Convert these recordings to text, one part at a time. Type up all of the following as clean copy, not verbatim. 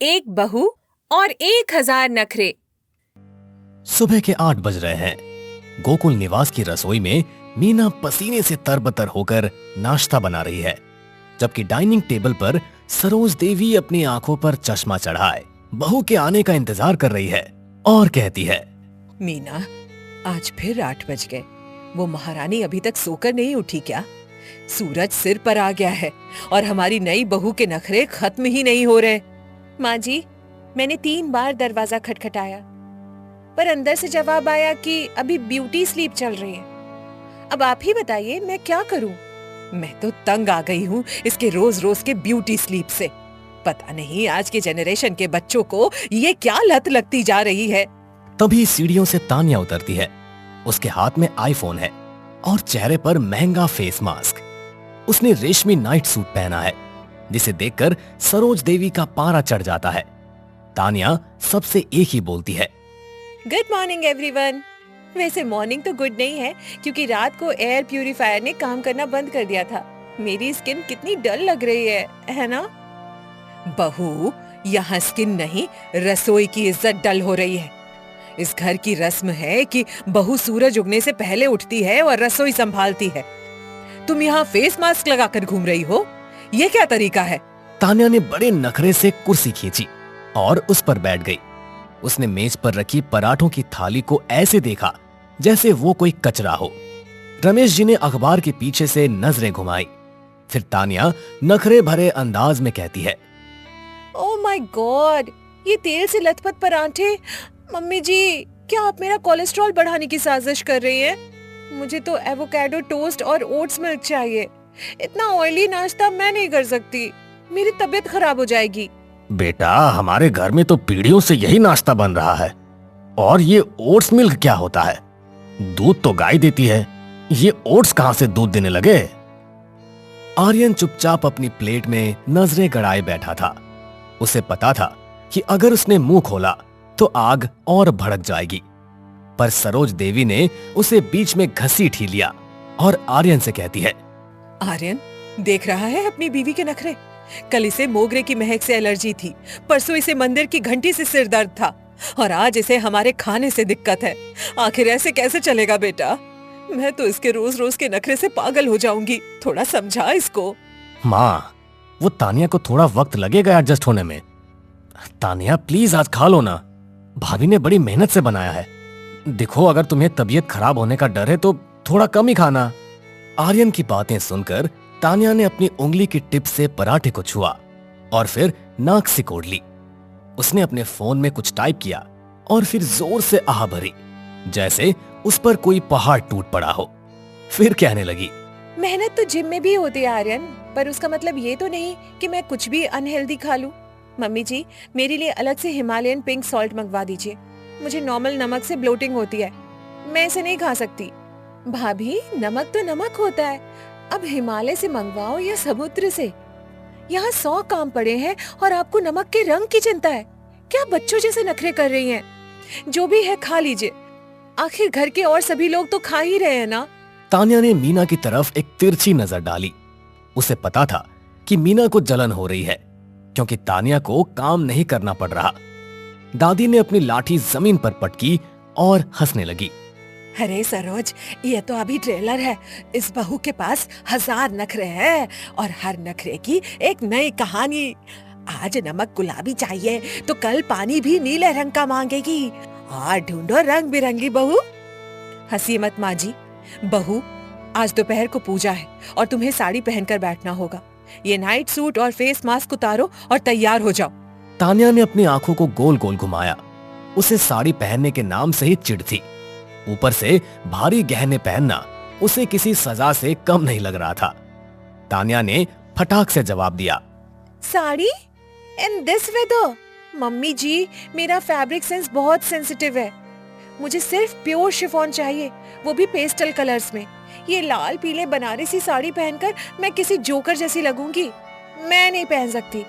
एक बहू और 1000 नखरे। सुबह के 8 बज रहे हैं। गोकुल निवास की रसोई में मीना पसीने से तरबतर होकर नाश्ता बना रही है, जबकि डाइनिंग टेबल पर सरोज देवी अपनी आंखों पर चश्मा चढ़ाए बहू के आने का इंतजार कर रही है और कहती है, मीना, आज फिर 8 बज गए। वो महारानी अभी तक सोकर नहीं उठी क्या? सूरज सिर पर आ गया है और हमारी नई बहू के नखरे खत्म ही नहीं हो रहे। माँ जी, मैंने 3 बार दरवाजा खटखटाया, पर अंदर से जवाब आया कि अभी ब्यूटी स्लीप चल रही है। अब आप ही बताइए, मैं क्या करूं? मैं तो तंग आ गई हूँ इसके रोज रोज के ब्यूटी स्लीप से। पता नहीं आज के जनरेशन के बच्चों को ये क्या लत लगती जा रही है। तभी सीढ़ियों से तानिया उतरती है। उसके हाथ में आईफोन है और चेहरे पर महंगा फेस मास्क। उसने रेशमी नाइट सूट पहना है, जिसे देखकर सरोज देवी का पारा चढ़ जाता है। तानिया सबसे एक ही बोलती है, गुड मॉर्निंग एवरीवन। वैसे मॉर्निंग तो गुड नहीं है, क्योंकि रात को एयर प्यूरिफायर ने काम करना बंद कर दिया था। मेरी स्किन कितनी डल लग रही है ना? बहू, यहाँ स्किन नहीं, रसोई की इज्जत डल हो रही है। इस घर की रस्म है कि बहू सूरज उगने से पहले उठती है और रसोई संभालती है। तुम यहाँ फेस मास्क लगाकर घूम रही हो, ये क्या तरीका है? तानिया ने बड़े नखरे से कुर्सी खींची और उस पर बैठ गई। उसने मेज पर रखी पराठों की थाली को ऐसे देखा जैसे वो कोई कचरा हो। रमेश जी ने अखबार के पीछे से नजरें घुमाई। फिर तानिया नखरे भरे अंदाज में कहती है, ओह माय गॉड, ये तेल से लथपथ पराठे। मम्मी जी, क्या आप मेरा कोलेस्ट्रॉल बढ़ाने की साजिश कर रही हैं? मुझे तो एवोकाडो टोस्ट और ओट्स मिल्क चाहिए। इतना ऑयली नाश्ता मैं नहीं कर सकती, मेरी तबीयत खराब हो जाएगी। बेटा, हमारे घर में तो पीढ़ियों से यही नाश्ता बन रहा है। और ये ओट्स मिल्क क्या होता है? दूध तो गाय देती है, ये ओट्स कहां से दूध देने लगे? आर्यन चुपचाप अपनी प्लेट में नजरें गड़ाए बैठा था। उसे पता था कि अगर उसने मुंह खोला तो आग और भड़क जाएगी, पर सरोज देवी ने उसे बीच में घसीट ही लिया और आर्यन से कहती है, आर्यन, देख रहा है अपनी बीवी के नखरे? कल इसे मोगरे की महक से एलर्जी थी, परसों इसे मंदिर की घंटी से सिर दर्द था, और आज इसे हमारे खाने से दिक्कत है। आखिर ऐसे कैसे चलेगा बेटा? मैं तो इसके रोज रोज के नखरे से पागल हो जाऊंगी। थोड़ा समझा इसको। माँ, वो तानिया को थोड़ा वक्त लगेगा एडजस्ट होने में। तानिया प्लीज आज खा लो ना, भाभी ने बड़ी मेहनत से बनाया है। देखो, अगर तुम्हें तबीयत खराब होने का डर है तो थोड़ा कम ही खाना। आर्यन की बातें सुनकर तानिया ने अपनी उंगली की टिप से पराठे को छुआ और फिर नाक सिकोड़ ली। उसने अपने फोन में कुछ टाइप किया और फिर जोर से आह भरी, जैसे उस पर कोई पहाड़ टूट पड़ा हो। फिर कहने लगी, मेहनत तो जिम में भी होती है आर्यन, पर उसका मतलब ये तो नहीं कि मैं कुछ भी अनहेल्दी खा लूं। मम्मी जी, मेरे लिए अलग से हिमालयन पिंक सॉल्ट मंगवा दीजिए। मुझे नॉर्मल नमक से ब्लोटिंग होती है, मैं इसे नहीं खा सकती। भाभी, नमक तो नमक होता है, अब हिमालय से मंगवाओ या समुद्र से। यहाँ 100 काम पड़े हैं और आपको नमक के रंग की चिंता है। क्या बच्चों जैसे नखरे कर रही हैं? जो भी है खा लीजिए, आखिर घर के और सभी लोग तो खा ही रहे हैं ना। तानिया ने मीना की तरफ एक तिरछी नजर डाली। उसे पता था कि मीना को जलन हो रही है, क्योंकि तानिया को काम नहीं करना पड़ रहा। दादी ने अपनी लाठी जमीन पर पटकी और हंसने लगी। अरे सरोज, ये तो अभी ट्रेलर है। इस बहू के पास 1000 नखरे हैं और हर नखरे की एक नई कहानी। आज नमक गुलाबी चाहिए तो कल पानी भी नीले रंग का मांगेगी। और ढूंढो रंग बिरंगी बहू। हंसी मत माँ जी। बहू, आज दोपहर को पूजा है और तुम्हें साड़ी पहनकर बैठना होगा। ये नाइट सूट और फेस मास्क उतारो और तैयार हो जाओ। तानिया ने अपनी आंखों को गोल गोल घुमाया। उसे साड़ी पहनने के नाम से ही चिढ़ थी। ऊपर से भारी गहने पहनना उसे किसी सजा से कम नहीं लग रहा था। तानिया ने फटाक से जवाब दिया, sari in this weather? Mummy ji, मेरा फैब्रिक सेंस बहुत सेंसिटिव है। मुझे सिर्फ प्योर शिफॉन चाहिए, वो भी पेस्टल कलर्स में। ये लाल पीले बनारसी साड़ी पहनकर मैं किसी जोकर जैसी लगूंगी। मैं नहीं पहन सकती।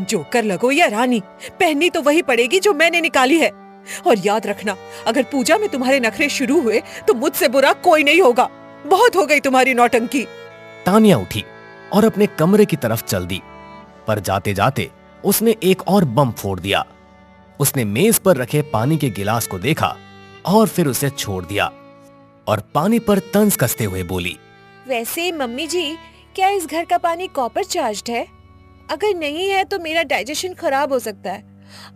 जोकर लगो या रानी, पहननी तो वही पड़ेगी जो मैंने निकाली है। और याद रखना, अगर पूजा में तुम्हारे नखरे शुरू हुए तो मुझसे बुरा कोई नहीं होगा। बहुत हो गई तुम्हारी नौटंकी। तानिया उठी और अपने कमरे की तरफ चल दी, पर जाते जाते उसने एक और बम फोड़ दिया। उसने मेज पर रखे पानी के गिलास को देखा और फिर उसे छोड़ दिया और पानी पर तंज कसते हुए बोली, वैसे मम्मी जी, क्या इस घर का पानी कॉपर चार्ज्ड है? अगर नहीं है तो मेरा डाइजेशन खराब हो सकता है।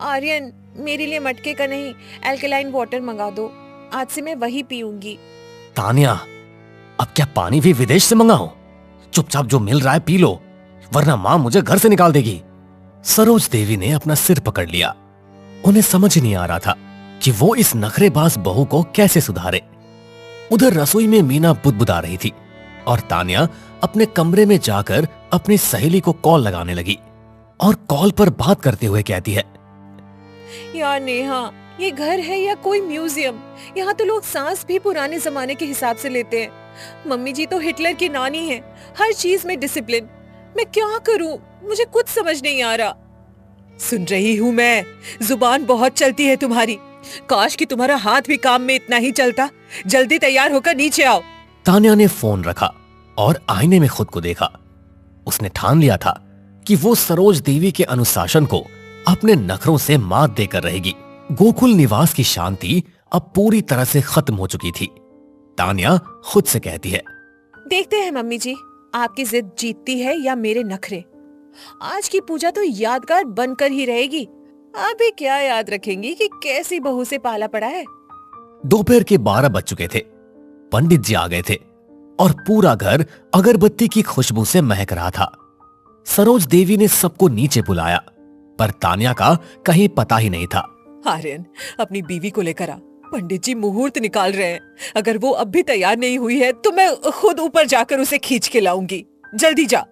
आर्यन, मेरे लिए मटके का नहीं, एल्कलाइन वाटर मंगा दो। आज से मैं वही पीऊंगी। तानिया, अब क्या पानी भी विदेश से मंगाऊं? चुपचाप जो मिल रहा है पी लो, वरना मां मुझे घर से निकाल देगी। सरोज देवी ने अपना सिर पकड़ लिया। उन्हें समझ ही नहीं आ रहा था कि वो इस नखरेबाज बहू को कैसे सुधारे। उधर रसोई में मीना बुदबुदा रही थी और तानिया अपने कमरे में जाकर अपनी सहेली को कॉल लगाने लगी और कॉल पर बात करते हुए कहती है, यार नेहा, ये घर है या कोई म्यूजियम? यहाँ तो लोग सांस भी पुराने जमाने के हिसाब से लेते हैं। मम्मी जी तो हिटलर की नानी है, हर चीज में डिसिप्लिन। मैं क्या करूं? मुझे कुछ समझ नहीं आ रहा। सुन रही हूँ मैं, जुबान बहुत चलती है तुम्हारी। काश कि तुम्हारा हाथ भी काम में इतना ही चलता। जल्दी तैयार होकर नीचे आओ। तानिया ने फोन रखा और आईने में खुद को देखा। उसने ठान लिया था कि वो सरोज देवी के अनुशासन को अपने नखरों से मात देकर रहेगी। गोकुल निवास की शांति अब पूरी तरह से खत्म हो चुकी थी। तानिया खुद से कहती है, देखते हैं मम्मी जी, आपकी जिद जीतती है या मेरे नखरे। आज की पूजा तो यादगार बनकर ही रहेगी। अभी क्या याद रखेंगी कि कैसी बहू से पाला पड़ा है। दोपहर के 12 बज चुके थे। पंडित जी आ गए थे और पूरा घर अगरबत्ती की खुशबू से महक रहा था। सरोज देवी ने सबको नीचे बुलाया, पर तानिया का कहीं पता ही नहीं था। आर्यन, अपनी बीवी को लेकर आ। पंडित जी मुहूर्त निकाल रहे हैं। अगर वो अब भी तैयार नहीं हुई है तो मैं खुद ऊपर जाकर उसे खींच के लाऊंगी। जल्दी जा।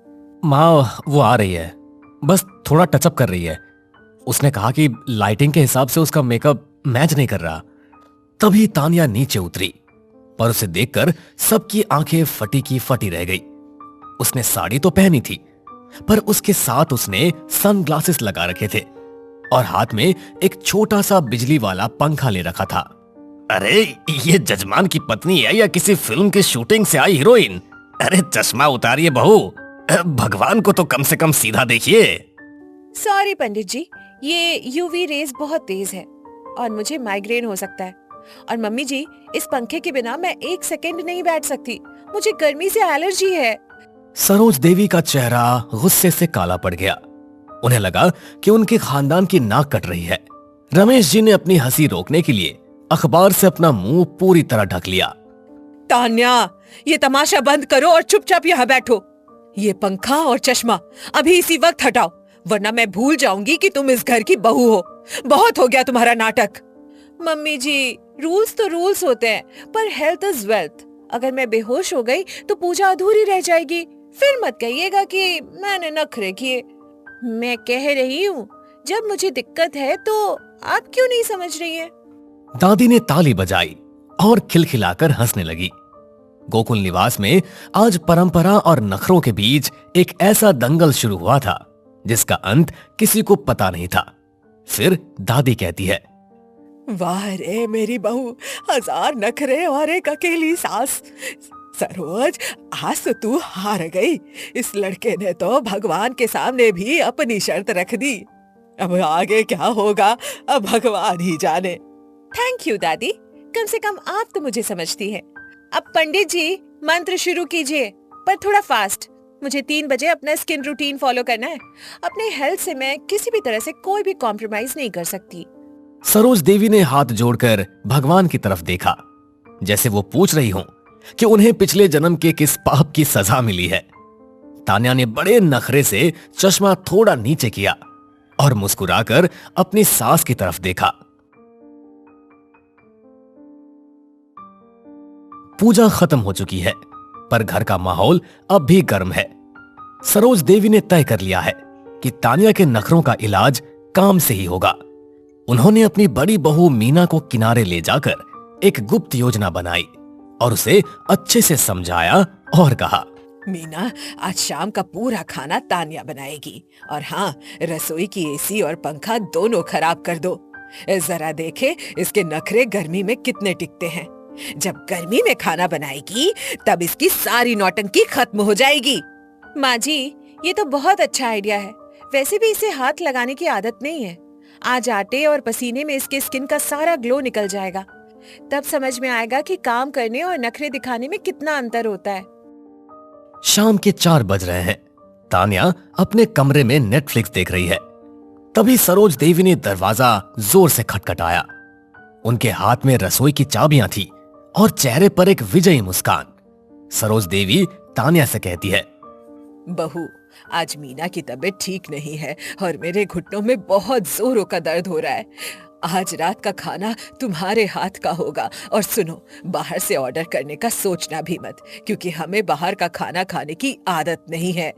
माँ, वो आ रही है, बस थोड़ा टचअप कर रही है। उसने कहा कि लाइटिंग के हिसाब से उसका मेकअप मैच नहीं कर रहा। तभी तानिया नीचे उतरी, पर उसे देखकर सबकी आंखें फटी की फटी रह गई। उसने साड़ी तो पहनी थी, पर उसके साथ उसने सनग्लासेस लगा रखे थे और हाथ में एक छोटा सा बिजली वाला पंखा ले रखा था। अरे, ये जजमान की पत्नी है या किसी फिल्म की शूटिंग से आई हीरोइन? अरे चश्मा उतारिए बहू, भगवान को तो कम से कम सीधा देखिए। सॉरी पंडित जी, ये यूवी रेज बहुत तेज है और मुझे माइग्रेन हो सकता है। और मम्मी जी, इस पंखे के बिना मैं एक सेकंड नहीं बैठ सकती। मुझे गर्मी से एलर्जी है। सरोज देवी का चेहरा गुस्से से काला पड़ गया। उन्हें लगा कि उनके खानदान की नाक कट रही है। रमेश जी ने अपनी हंसी रोकने के लिए अखबार से अपना मुंह पूरी तरह ढक लिया। तान्या, ये तमाशा बंद करो और चुपचाप यहाँ बैठो। ये पंखा और चश्मा अभी इसी वक्त हटाओ, वरना मैं भूल जाऊंगी कि तुम इस घर की बहू हो। बहुत हो गया तुम्हारा नाटक। मम्मी जी, रूल्स तो रूल्स होते हैं, पर हेल्थ इज वेल्थ। अगर मैं बेहोश हो गई तो पूजा अधूरी रह जाएगी। फिर मत कहिएगा कि मैंने नखरे किए। मैं कह रही हूँ, जब मुझे दिक्कत है तो आप क्यों नहीं समझ रही हैं? दादी ने ताली बजाई और खिलखिलाकर हंसने लगी। गोकुल निवास में आज परंपरा और नखरों के बीच एक ऐसा दंगल शुरू हुआ था जिसका अंत किसी को पता नहीं था। फिर दादी कहती है, वाह रे मेरी बहू, 1000 नखरे और एक अकेली सास। सरोज, आज तो तू हार गई। इस लड़के ने तो भगवान के सामने भी अपनी शर्त रख दी। अब आगे क्या होगा, अब भगवान ही जाने। थैंक यू दादी, कम से कम आप तो मुझे समझती हैं। अब पंडित जी, मंत्र शुरू कीजिए, पर थोड़ा फास्ट। मुझे 3 बजे अपना स्किन रूटीन फॉलो करना है। अपने हेल्थ से मैं किसी भी तरह से कोई भी कॉम्प्रोमाइज नहीं कर सकती। सरोज देवी ने हाथ जोड़कर भगवान की तरफ देखा, जैसे वो पूछ रही हो कि उन्हें पिछले जन्म के किस पाप की सजा मिली है। तान्या ने बड़े नखरे से चश्मा थोड़ा नीचे किया और मुस्कुराकर अपनी सास की तरफ देखा। पूजा खत्म हो चुकी है, पर घर का माहौल अब भी गर्म है। सरोज देवी ने तय कर लिया है कि तान्या के नखरों का इलाज काम से ही होगा। उन्होंने अपनी बड़ी बहू मीना को किनारे ले जाकर एक गुप्त योजना बनाई और उसे अच्छे से समझाया और कहा, मीना, आज शाम का पूरा खाना तान्या बनाएगी। और हाँ, रसोई की एसी और पंखा दोनों खराब कर दो। जरा देखे इसके नखरे गर्मी में कितने टिकते हैं। जब गर्मी में खाना बनाएगी तब इसकी सारी नौटंकी खत्म हो जाएगी। माँ जी, ये तो बहुत अच्छा आइडिया है। वैसे भी इसे हाथ लगाने की आदत नहीं है। आज आटे और पसीने में इसके स्किन का सारा ग्लो निकल जाएगा। तब समझ में आएगा कि काम करने और नखरे दिखाने में कितना अंतर होता है। शाम के 4 बज रहे हैं। तान्या अपने कमरे में नेटफ्लिक्स देख रही है। तभी सरोज देवी ने दरवाजा जोर से खटखटाया। उनके हाथ में रसोई की चाबियां थी और चेहरे पर एक विजयी मुस्कान। सरोज देवी तान्या से कहती है, बहू, आज मीना की तबीयत ठीक नहीं है और मेरे घुटनों में बहुत जोरों का दर्द हो रहा है। आज रात का खाना तुम्हारे हाथ का होगा। और सुनो, बाहर से ऑर्डर करने का सोचना भी मत, क्योंकि हमें बाहर का खाना खाने की आदत नहीं है।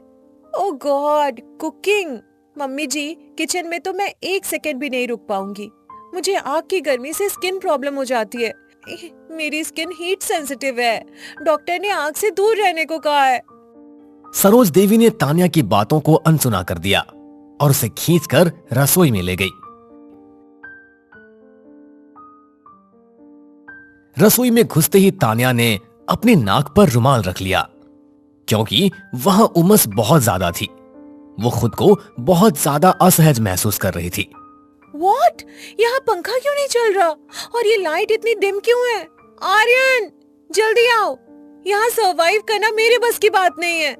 ओह गॉड, कुकिंग! मम्मी जी, किचन में तो मैं 1 सेकंड भी नहीं रुक पाऊंगी। मुझे आग की गर्मी से स्किन प्रॉब्लम हो जाती है। मेरी स्किन हीट सेंसिटिव है। डॉक्टर ने आग से दूर रहने को कहा है। सरोज देवी ने तान्या की बातों को अनसुना कर दिया और उसे खींचकर रसोई में ले गई। रसोई में घुसते ही तान्या ने अपनी नाक पर रुमाल रख लिया, क्योंकि वहां उमस बहुत ज्यादा थी। वो खुद को बहुत ज्यादा असहज महसूस कर रही थी। What? यहाँ पंखा क्यों नहीं चल रहा? और ये लाइट इतनी डिम क्यों है? आर्यन, जल्दी आओ। यहाँ सरवाइव करना मेरे बस की बात नहीं है।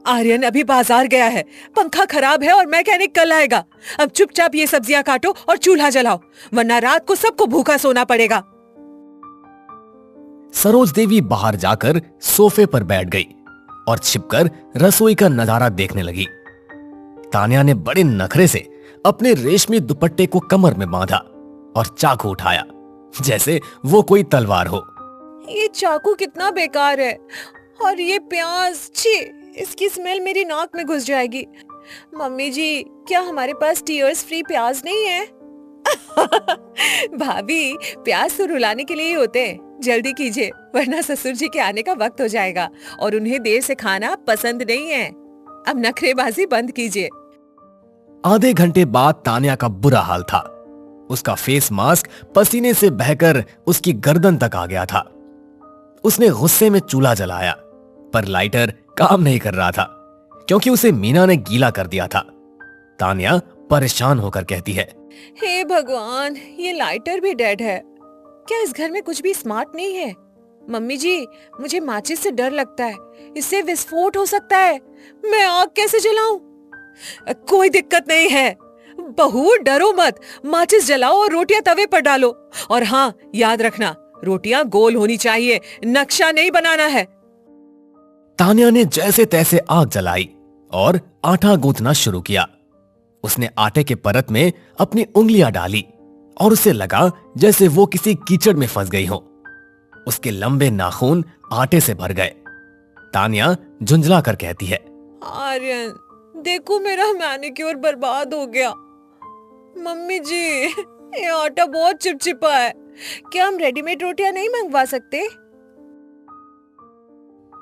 आर्यन अभी बाजार गया है। पंखा खराब है और मैकेनिक कल आएगा। अब चुपचाप ये सब्जियां काटो और चूल्हा जलाओ, वरना रात को सबको भूखा सोना पड़ेगा। सरोज देवी बाहर जाकर सोफे पर बैठ गई और छिपकर रसोई का नजारा देखने लगी। तान्या ने बड़े नखरे से अपने रेशमी दुपट्टे को कमर में बांधा और चाकू उठाया, जैसे वो कोई तलवार हो। ये चाकू कितना बेकार है। और ये प्याज, छी, इसकी स्मेल मेरी नाक में घुस जाएगी। मम्मी जी, क्या हमारे पास टीयर्स फ्री प्याज नहीं है? भाभी, प्याज तो रुलाने के लिए ही होते हैं। जल्दी कीजिए, वरना ससुर जी के आने का वक्त हो जाएगा और उन्हें देर से खाना पसंद नहीं है। अब नखरेबाजी बंद कीजिए। आधे घंटे बाद तान्या का बुरा हाल था। उसका फेस मास्क पसीने से बहकर उसकी गर्दन तक आ गया था। उसने गुस्से में चूल्हा जलाया, पर लाइटर काम नहीं कर रहा था, क्योंकि उसे मीना ने गीला कर दिया था। तान्या परेशान होकर कहती है, हे भगवान, ये लाइटर भी डेड है। क्या इस घर में कुछ भी स्मार्ट नहीं है? मम्मी जी, मुझे माचिस से डर लगता है। इससे विस्फोट हो सकता है। मैं आग कैसे जलाऊं? कोई दिक्कत नहीं है बहू, डरो मत। माचिस जलाओ और रोटियां तवे पर डालो। और हाँ, याद रखना, रोटियां गोल होनी चाहिए, नक्शा नहीं बनाना है। तान्या ने जैसे तैसे आग जलाई और आटा गूंथना शुरू किया। उसने आटे के परत में अपनी उंगलियां डाली और उसे लगा जैसे वो किसी कीचड़ में फंस गई हो। उसके लंबे नाखून आटे से भर गए। तान्या झुंझला कर कहती है, आर्यन, देखो मेरा मैनिक्योर बर्बाद हो गया। मम्मी जी, ये आटा बहुत चिपचिपा है। क्या हम रेडीमेड रोटियां नहीं मंगवा सकते?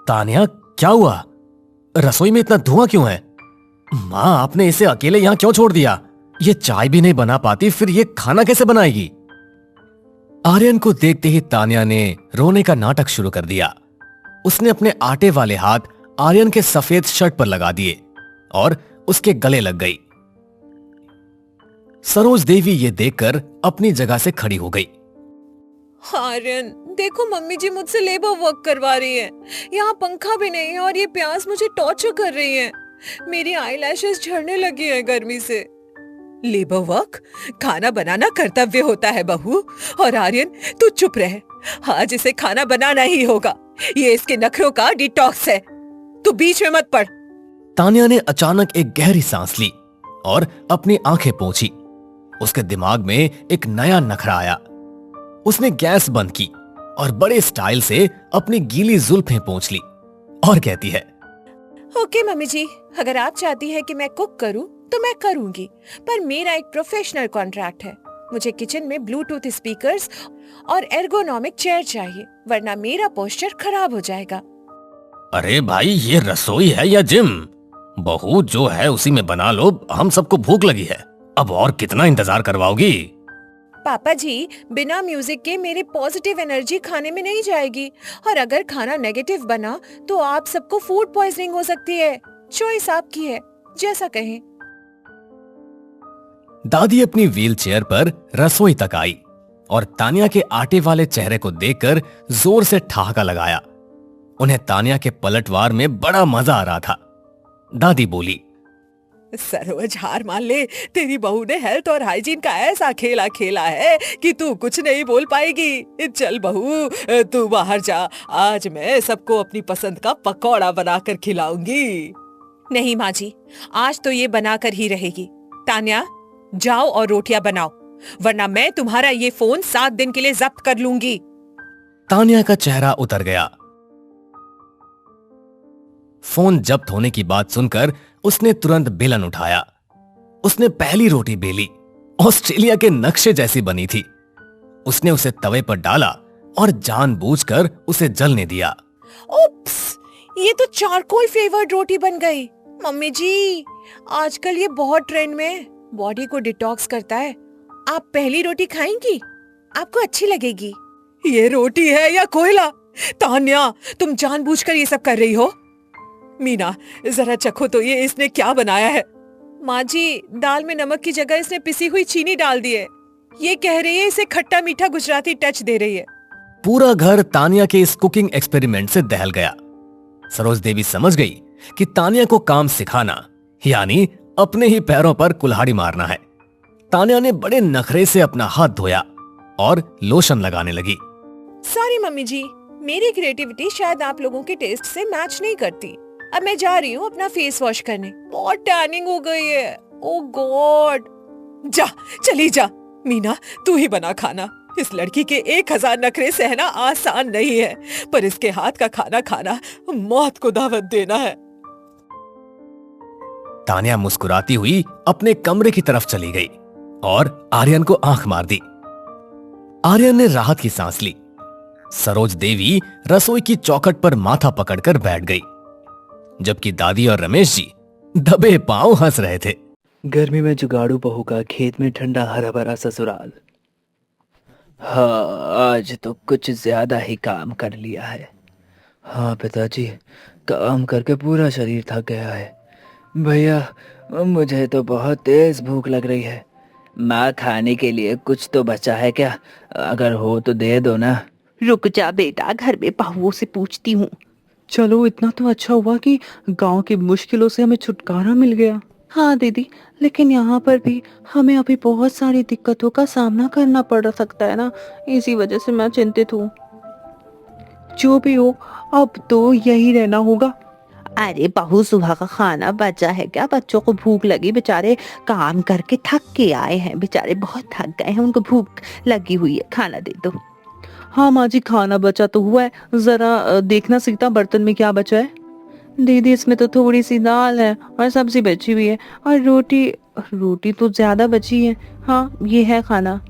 तान्या, क्या हुआ? रसोई में इतना धुआं क्यों है? माँ, आपने इसे अकेले यहाँ क्यों छोड़ दिया? ये चाय भी नहीं बना पाती, फिर ये खाना कैसे बनाएगी? आर्यन को देखते ही तान्या ने रोने का नाटक शुरू कर दिया। उसने अपने आटे वाले हाथ आर्यन के सफेद शर्ट पर लगा दिए और उसके गले लग गई। सरोज देवी ये देखकर अपनी जगह से खड़ी हो गई। आर्यन, देखो मम्मी जी मुझसे लेबर वर्क करवा रही है। यहाँ पंखा भी नहीं है और ये प्यास मुझे टॉर्चर कर रही है। मेरी आईलैशेस झड़ने लगी है गर्मी से। Labour work? खाना बनाना कर्तव्य होता है बहू। और आर्यन, तू चुप रह। आज इसे खाना बनाना ही होगा। ये इसके नखरों का डिटॉक्स है। तू बीच में मत पड़। तान्या ने अचानक एक गहरी सांस ली और अपनी आंखें पोंछी। उसके दिमाग में एक नया नखरा आया। उसने गैस बंद की और बड़े स्टाइल से अपनी गीली जुल्फें पोंछ ली और कहती है, ओके मम्मी जी, अगर आप चाहती है कि मैं कुक करूं तो मैं करूंगी, पर मेरा एक प्रोफेशनल कॉन्ट्रैक्ट है। मुझे किचन में ब्लूटूथ स्पीकर्स और एर्गोनॉमिक चेयर चाहिए, वरना मेरा पोस्चर खराब हो जाएगा। अरे भाई, ये रसोई है या जिम? बहू, जो है उसी में बना लो। हम सबको भूख लगी है, अब और कितना इंतजार करवाओगी? पापा जी, बिना म्यूजिक के मेरे पॉजिटिव एनर्जी खाने में नहीं जाएगी, और अगर खाना नेगेटिव बना तो आप सबको फूड पॉइजनिंग हो सकती है। चॉइस आपकी है, जैसा कहें। दादी अपनी व्हील चेयर पर रसोई तक आई और तानिया के आटे वाले चेहरे को देखकर जोर से ठहाका लगाया। उन्हें तानिया के पलटवार में बड़ा मजा आ रहा था। दादी बोली, सरोज हार मान ले, तेरी बहू ने हेल्थ और हाइजीन का ऐसा खेला खेला है कि तू कुछ नहीं बोल पाएगी। चल बहू, तू बाहर जा, आज मैं सबको अपनी पसंद का पकौड़ा बनाकर खिलाऊंगी। नहीं माँ जी, आज तो ये बनाकर ही रहेगी। तान्या, जाओ और रोटियां बनाओ, वरना मैं तुम्हारा ये फोन 7 दिन के लिए जब्त कर लूंगी। तानिया का चेहरा उतर गया। फोन जब्त होने की बात सुनकर उसने तुरंत बेलन उठाया। उसने पहली रोटी बेली, ऑस्ट्रेलिया के नक्शे जैसी बनी थी। उसने उसे तवे पर डाला और जानबूझकर उसे जलने दिया। ओप्स, ये तो चारकोल फ्लेवर्ड रोटी बन गई। मम्मी जी, आजकल ये बहुत ट्रेंड में, बॉडी को डिटॉक्स करता है। आप पहली रोटी खाएंगी? आपको अच्छी लगेगी। ये रोटी है या कोयला? तान्या, तुम जानबूझकर ये सब कर रही हो। मीना, जरा चखो तो ये इसने क्या बनाया है। माँ जी, दाल में नमक की जगह इसने पिसी हुई चीनी डाल दी है। ये कह रही है इसे खट्टा मीठा गुजराती टच दे रही है। पूरा घर तानिया के इस कुकिंग एक्सपेरिमेंट से दहल गया। सरोज देवी समझ गई कि तानिया को काम सिखाना यानी अपने ही पैरों पर कुल्हाड़ी मारना है। तानिया ने बड़े नखरे से अपना हाथ धोया और लोशन लगाने लगी। सॉरी मम्मी जी, मेरी क्रिएटिविटी शायद आप लोगों के टेस्ट से मैच नहीं करती। अब मैं जा रही हूँ अपना फेस वॉश करने, बहुत टैनिंग हो गई है। ओह गॉड। जा, चली जा। मीना, तू ही बना खाना। इस लड़की के 1000 नखरे सहना आसान नहीं है, पर इसके हाथ का खाना खाना मौत को दावत देना है। तानिया मुस्कुराती हुई अपने कमरे की तरफ चली गई और आर्यन को आंख मार दी। आर्यन ने राहत की सांस ली। सरोज देवी रसोई की चौखट पर माथा पकड़कर बैठ गई, जबकि दादी और रमेश जी दबे पांव हंस रहे थे। गर्मी में जुगाड़ू बहू का खेत में ठंडा हरा भरा ससुराल। हाँ, आज तो कुछ ज्यादा ही काम कर लिया है। हाँ पिताजी, काम करके पूरा शरीर थक गया है। भैया, मुझे तो बहुत तेज भूख लग रही है। माँ, खाने के लिए कुछ तो बचा है क्या? अगर हो तो दे दो ना। रुक जा बेटा, घर में बहुओं से पूछती हूँ। चलो, इतना तो अच्छा हुआ कि गांव की मुश्किलों से हमें छुटकारा मिल गया। हाँ दीदी, लेकिन यहाँ पर भी हमें अभी बहुत सारी दिक्कतों का सामना करना पड़ सकता है ना, इसी वजह से मैं चिंतित हूँ। जो भी हो, अब तो यही रहना होगा। अरे बहू, सुबह का खाना बचा है क्या? बच्चों को भूख लगी, बेचारे काम करके थक के आए हैं, बेचारे बहुत थक गए हैं, उनको भूख लगी हुई है, खाना दे दो। हाँ माँ जी, खाना बचा तो हुआ है, जरा देखना सीता बर्तन में क्या बचा है। दीदी, इसमें तो थोड़ी सी दाल है और सब्जी बची हुई है, और रोटी तो ज्यादा बची है। हाँ, ये है खाना।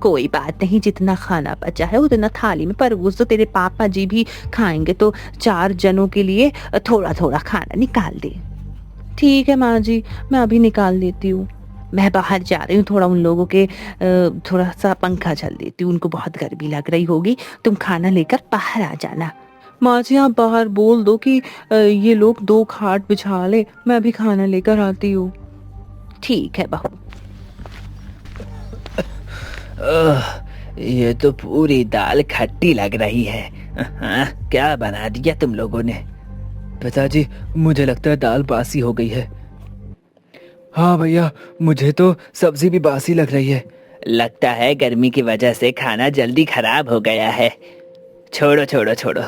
कोई बात नहीं, जितना खाना बचा है उतना थाली में परोस दो, तेरे पापा जी भी खाएंगे तो 4 जनों के लिए थोड़ा थोड़ा खाना निकाल दे। ठीक है माँ जी, मैं अभी निकाल देती हूँ। मैं बाहर जा रही हूँ, थोड़ा उन लोगों के थोड़ा सा पंखा झल देती हूँ, उनको बहुत गर्मी लग रही होगी। तुम खाना लेकर बाहर आ जाना। माँ जी, आप बाहर बोल दो कि ये लोग 2 खाट बिछा ले, मैं अभी खाना लेकर आती हूँ। ठीक है बहू। ये तो पूरी दाल खट्टी लग रही है। हाँ, क्या बना दिया तुम लोगों ने? पिताजी, मुझे लगता है दाल बासी हो गई है। हाँ भैया, मुझे तो सब्जी भी बासी लग रही है। लगता है गर्मी की वजह से खाना जल्दी खराब हो गया है। छोड़ो छोड़ो छोड़ो,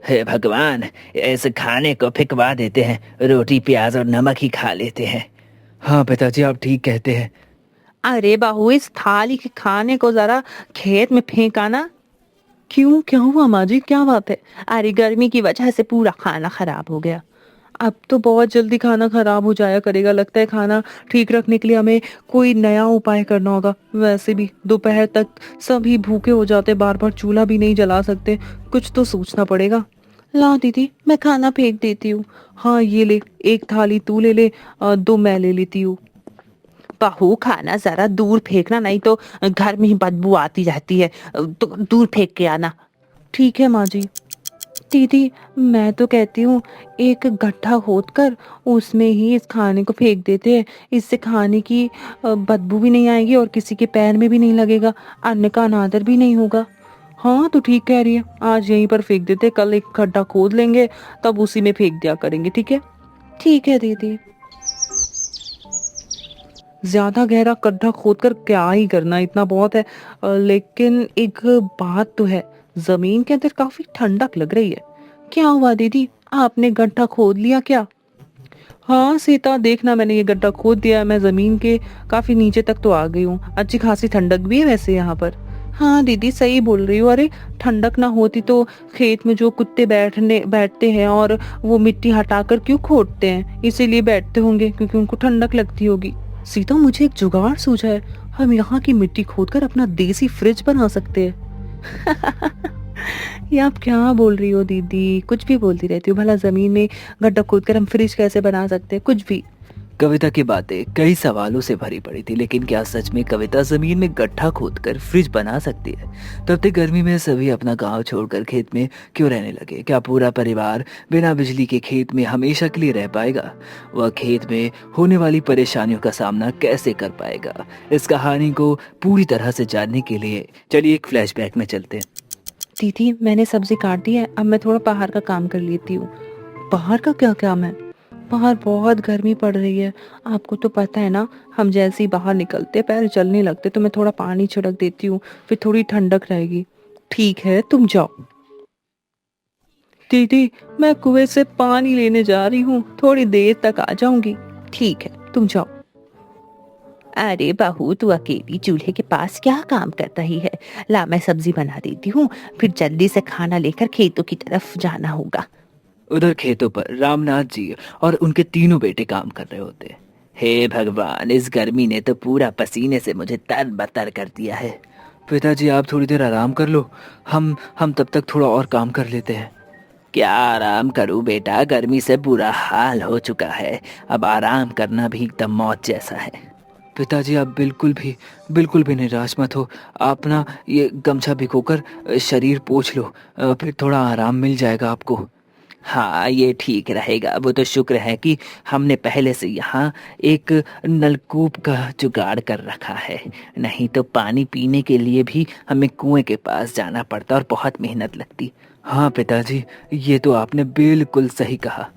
हे भगवान, इस खाने को फेंकवा देते हैं, रोटी प्याज और नमक ही खा लेते हैं। हाँ पिताजी, आप ठीक कहते हैं। अरे बहू, इस थाली के खाने को जरा खेत में फेंकाना। क्यों, क्या हुआ माँ जी, क्या बात है? अरे गर्मी की वजह से पूरा खाना खराब हो गया। अब तो बहुत जल्दी खाना खराब हो जाया करेगा। लगता है खाना ठीक रखने के लिए हमें कोई नया उपाय करना होगा। वैसे भी दोपहर तक सभी भूखे हो जाते, बार बार चूल्हा भी नहीं जला सकते, कुछ तो सोचना पड़ेगा। ला दीदी, मैं खाना फेंक देती हूँ। हाँ ये ले, 1 थाली तू ले ले, 2 मैं ले लेती हूँ। बहू, खाना जरा दूर फेंकना, नहीं तो घर में ही बदबू आती रहती है, तो दूर फेंक के आना। ठीक है माँ जी। दीदी, मैं तो कहती हूँ एक गड्ढा खोद कर उसमें ही इस खाने को फेंक देते हैं। इससे खाने की बदबू भी नहीं आएगी और किसी के पैर में भी नहीं लगेगा, अन्न का अनादर भी नहीं होगा। हाँ तो ठीक कह रही है, आज यहीं पर फेंक देते, कल एक गड्ढा खोद लेंगे, तब उसी में फेंक दिया करेंगे। ठीक है? ठीक है दीदी। ज्यादा गहरा गड्ढा खोदकर क्या ही करना, इतना बहुत है। लेकिन एक बात तो है, जमीन के अंदर काफी ठंडक लग रही है। क्या हुआ दीदी, आपने गड्ढा खोद लिया क्या? हाँ सीता, देखना मैंने ये गड्ढा खोद दिया है, मैं जमीन के काफी नीचे तक तो आ गई हूँ। अच्छी खासी ठंडक भी है वैसे यहाँ पर। हाँ दीदी सही बोल रही हो। अरे ठंडक ना होती तो खेत में जो कुत्ते बैठते हैं और वो मिट्टी हटाकर क्यों खोदते हैं, इसीलिए बैठते होंगे क्योंकि उनको ठंडक लगती होगी। सीता, मुझे एक जुगाड़ सूझा है, हम यहाँ की मिट्टी खोदकर अपना देसी फ्रिज बना सकते हैं। ये आप क्या बोल रही हो दीदी, कुछ भी बोलती रहती हो। भला जमीन में गड्ढा खोदकर हम फ्रिज कैसे बना सकते हैं, कुछ भी। कविता की बातें कई सवालों से भरी पड़ी थी, लेकिन क्या सच में कविता जमीन में गड्ढा खोदकर फ्रिज बना सकती है? तब तक गर्मी में सभी अपना गांव छोड़कर खेत में क्यों रहने लगे? क्या पूरा परिवार बिना बिजली के खेत में हमेशा के लिए रह पाएगा? वह खेत में होने वाली परेशानियों का सामना कैसे कर पाएगा? इस कहानी को पूरी तरह से जानने के लिए चलिए एक फ्लैशबैक में चलते हैं। दीदी, मैंने सब्जी काट दी है, अब मैं थोड़ा बाहर का काम कर लेती हूँ। बाहर का क्या काम है? बाहर बहुत गर्मी पड़ रही है, आपको तो पता है ना। हम जैसे ही बाहर निकलते पैर जलने लगते, तो मैं थोड़ा पानी छिड़क देती हूँ, फिर थोड़ी ठंडक रहेगी। ठीक है, तुम जाओ। दीदी, मैं कुएं से पानी लेने जा रही हूँ, थोड़ी देर तक आ जाऊंगी। ठीक है, तुम जाओ। अरे बहू, तू अकेली चूल्हे के पास क्या काम कर रही है? ला, मैं सब्जी बना देती हूँ, फिर जल्दी से खाना लेकर खेतों की तरफ जाना होगा। उधर खेतों पर रामनाथ जी और उनके तीनों बेटे काम कर रहे होते। हे भगवान, इस गर्मी ने तो पूरा पसीने से मुझे तर-बतर कर दिया है। पिताजी, आप थोड़ी देर आराम कर लो, हम तब तक थोड़ा और काम कर लेते हैं। क्या आराम करूं बेटा, गर्मी से बुरा हाल हो चुका है, अब आराम करना भी एकदम मौत जैसा है। पिताजी, आप बिल्कुल भी निराश मत हो। आप ना ये गमछा भिगोकर शरीर पोंछ लो, फिर थोड़ा आराम मिल जाएगा आपको। हाँ, ये ठीक रहेगा। वो तो शुक्र है कि हमने पहले से यहाँ एक नलकूप का जुगाड़ कर रखा है, नहीं तो पानी पीने के लिए भी हमें कुएं के पास जाना पड़ता और बहुत मेहनत लगती। हाँ पिताजी, ये तो आपने बिल्कुल सही कहा।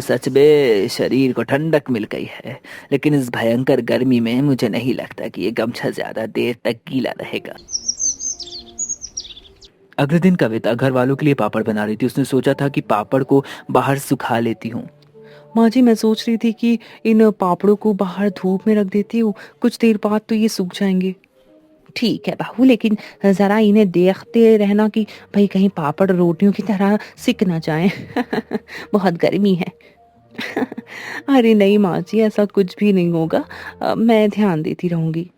सच में शरीर को ठंडक मिल गई है, लेकिन इस भयंकर गर्मी में मुझे नहीं लगता कि ये गमछा ज्यादा देर तक गीला रहेगा। अगले दिन कविता घर वालों के लिए पापड़ बना रही थी। उसने सोचा था कि पापड़ को बाहर सुखा लेती हूँ। माँ जी, मैं सोच रही थी कि इन पापड़ों को बाहर धूप में रख देती हूँ, कुछ देर बाद तो ये सूख जाएंगे। ठीक है बहू, लेकिन जरा इन्हें देखते रहना कि भाई कहीं पापड़ रोटियों की तरह सिक ना जाएं। बहुत गर्मी है। अरे नहीं माँ जी, ऐसा कुछ भी नहीं होगा, मैं ध्यान देती रहूंगी।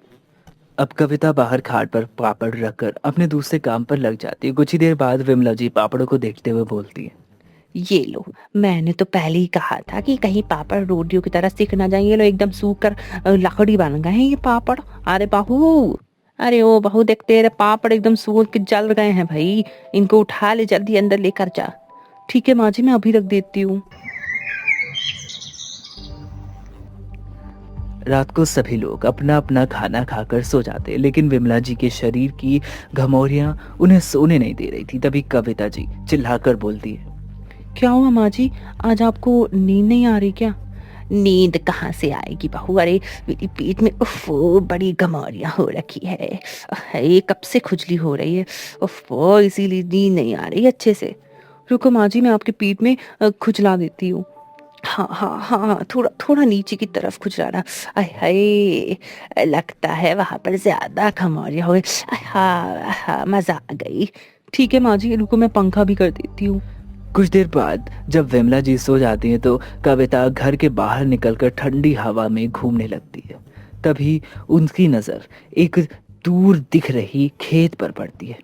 अब कविता बाहर खाट पर पापड़ रखकर अपने दूसरे काम पर लग जाती है। कुछ ही देर बाद विमला जी पापड़ों को देखते हुए बोलती है, ये लो, मैंने तो पहले ही कहा था कि कहीं पापड़ रोटियों की तरह सिक ना जाए। ये लो, एकदम सूख कर लकड़ी बन गए हैं ये पापड़। अरे बहू, अरे ओ बहू, देख तेरे पापड़ एकदम सूख के जल गए हैं भाई, इनको उठा ले, जल्दी अंदर लेकर जा। ठीक है माँ जी, मैं अभी रख देती हूँ। रात को सभी लोग अपना अपना खाना खाकर सो जाते, लेकिन विमला जी के शरीर की घमौरियां उन्हें सोने नहीं दे रही थी। तभी कविता जी चिल्लाकर बोलती है, क्या हुआ माँ जी, आज आपको नींद नहीं आ रही क्या? नींद कहाँ से आएगी बहू, अरे मेरी पेट में उफ बड़ी घमौरियां हो रखी है, ये कब से खुजली हो रही है, उफ इसीलिए नींद नहीं आ रही अच्छे से। रुको माँ जी, मैं आपके पेट में खुजला देती हूँ। हाँ हाँ हाँ हाँ, थोड़ा थोड़ा नीचे की तरफ खुजलाना। आय हाय, लगता है वहां पर ज्यादा घमौरियां हो गई। हाँ हाँ, मजा आ गई। ठीक है माँ जी, रुको मैं पंखा भी कर देती हूँ। कुछ देर बाद जब विमला जी सो जाती हैं तो कविता घर के बाहर निकलकर ठंडी हवा में घूमने लगती है। तभी उनकी नजर एक दूर दिख रही खेत पर पड़ती है।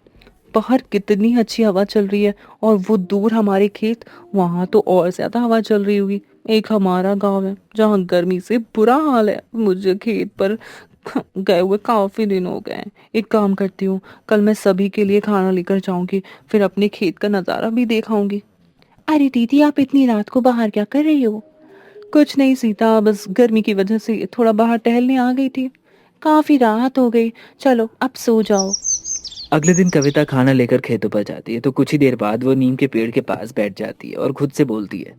बाहर कितनी अच्छी हवा चल रही है, और वो दूर हमारे खेत, वहां तो और ज्यादा हवा चल रही होगी। एक हमारा गांव है जहाँ गर्मी से बुरा हाल है, मुझे खेत पर गए हुए काफी दिन हो गए हैं। एक काम करती हूँ, कल मैं सभी के लिए खाना लेकर जाऊंगी, फिर अपने खेत का नज़ारा भी देखाऊंगी। अरे दीदी, आप इतनी रात को बाहर क्या कर रही हो? कुछ नहीं सीता, बस गर्मी की वजह से थोड़ा बाहर टहलने आ गई थी। काफी रात हो गई, चलो अब सो जाओ। अगले दिन कविता खाना लेकर खेतों पर जाती है तो कुछ ही देर बाद वो नीम के पेड़ के पास बैठ जाती है और खुद से बोलती है,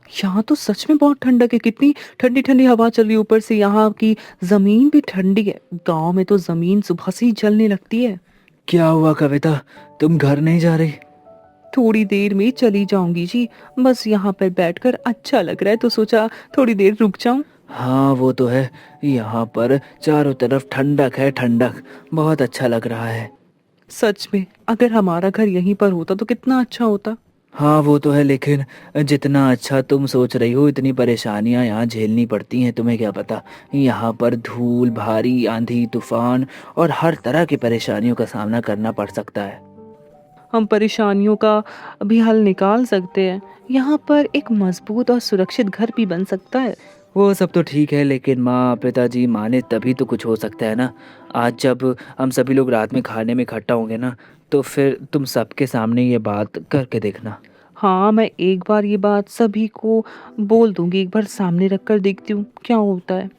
यहाँ तो सच में बहुत ठंडक है, कितनी ठंडी ठंडी हवा चल रही है, ऊपर से यहाँ की जमीन भी ठंडी है। गांव में तो जमीन सुबह से ही जलने लगती है। क्या हुआ कविता, तुम घर नहीं जा रही? थोड़ी देर में चली जाऊंगी जी, बस यहाँ पर बैठकर अच्छा लग रहा है तो सोचा थोड़ी देर रुक जाऊं। हाँ वो तो है, यहाँ पर चारों तरफ ठंडक है, ठंडक, बहुत अच्छा लग रहा है। सच में अगर हमारा घर यहीं पर होता तो कितना अच्छा होता। हाँ वो तो है, लेकिन जितना अच्छा तुम सोच रही हो इतनी परेशानियां यहाँ झेलनी पड़ती हैं, तुम्हें क्या पता। यहाँ पर धूल, भारी आंधी, तूफान और हर तरह की परेशानियों का सामना करना पड़ सकता है। हम परेशानियों का भी हल निकाल सकते हैं, यहाँ पर एक मजबूत और सुरक्षित घर भी बन सकता है। वो सब तो ठीक है, लेकिन माँ पिताजी माने तभी तो कुछ हो सकता है ना। आज जब हम सभी लोग रात में खाने में इकट्ठा होंगे ना, तो फिर तुम सबके सामने ये बात करके देखना। हाँ, मैं एक बार ये बात सभी को बोल दूंगी, एक बार सामने रख कर देखती हूँ क्या होता है।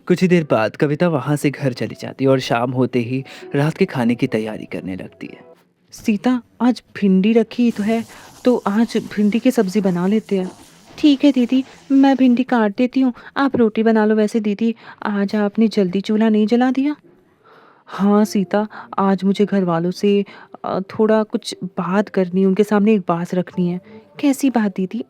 कुछ ही देर बाद कविता वहाँ से घर चली जाती है और शाम होते ही रात के खाने की तैयारी करने लगती है। सीता, आज भिंडी रखी तो है, तो आज भिंडी की सब्जी बना लेते हैं। ठीक है दीदी, मैं भिंडी काट देती हूँ, आप रोटी बना लो। वैसे दीदी, आज आपने जल्दी चूल्हा नहीं जला दिया? हाँ सीता, आज मुझे घर वालों से थोड़ा कुछ बात करनी है, उनके सामने एक बात रखनी है। कैसी बात दीदी?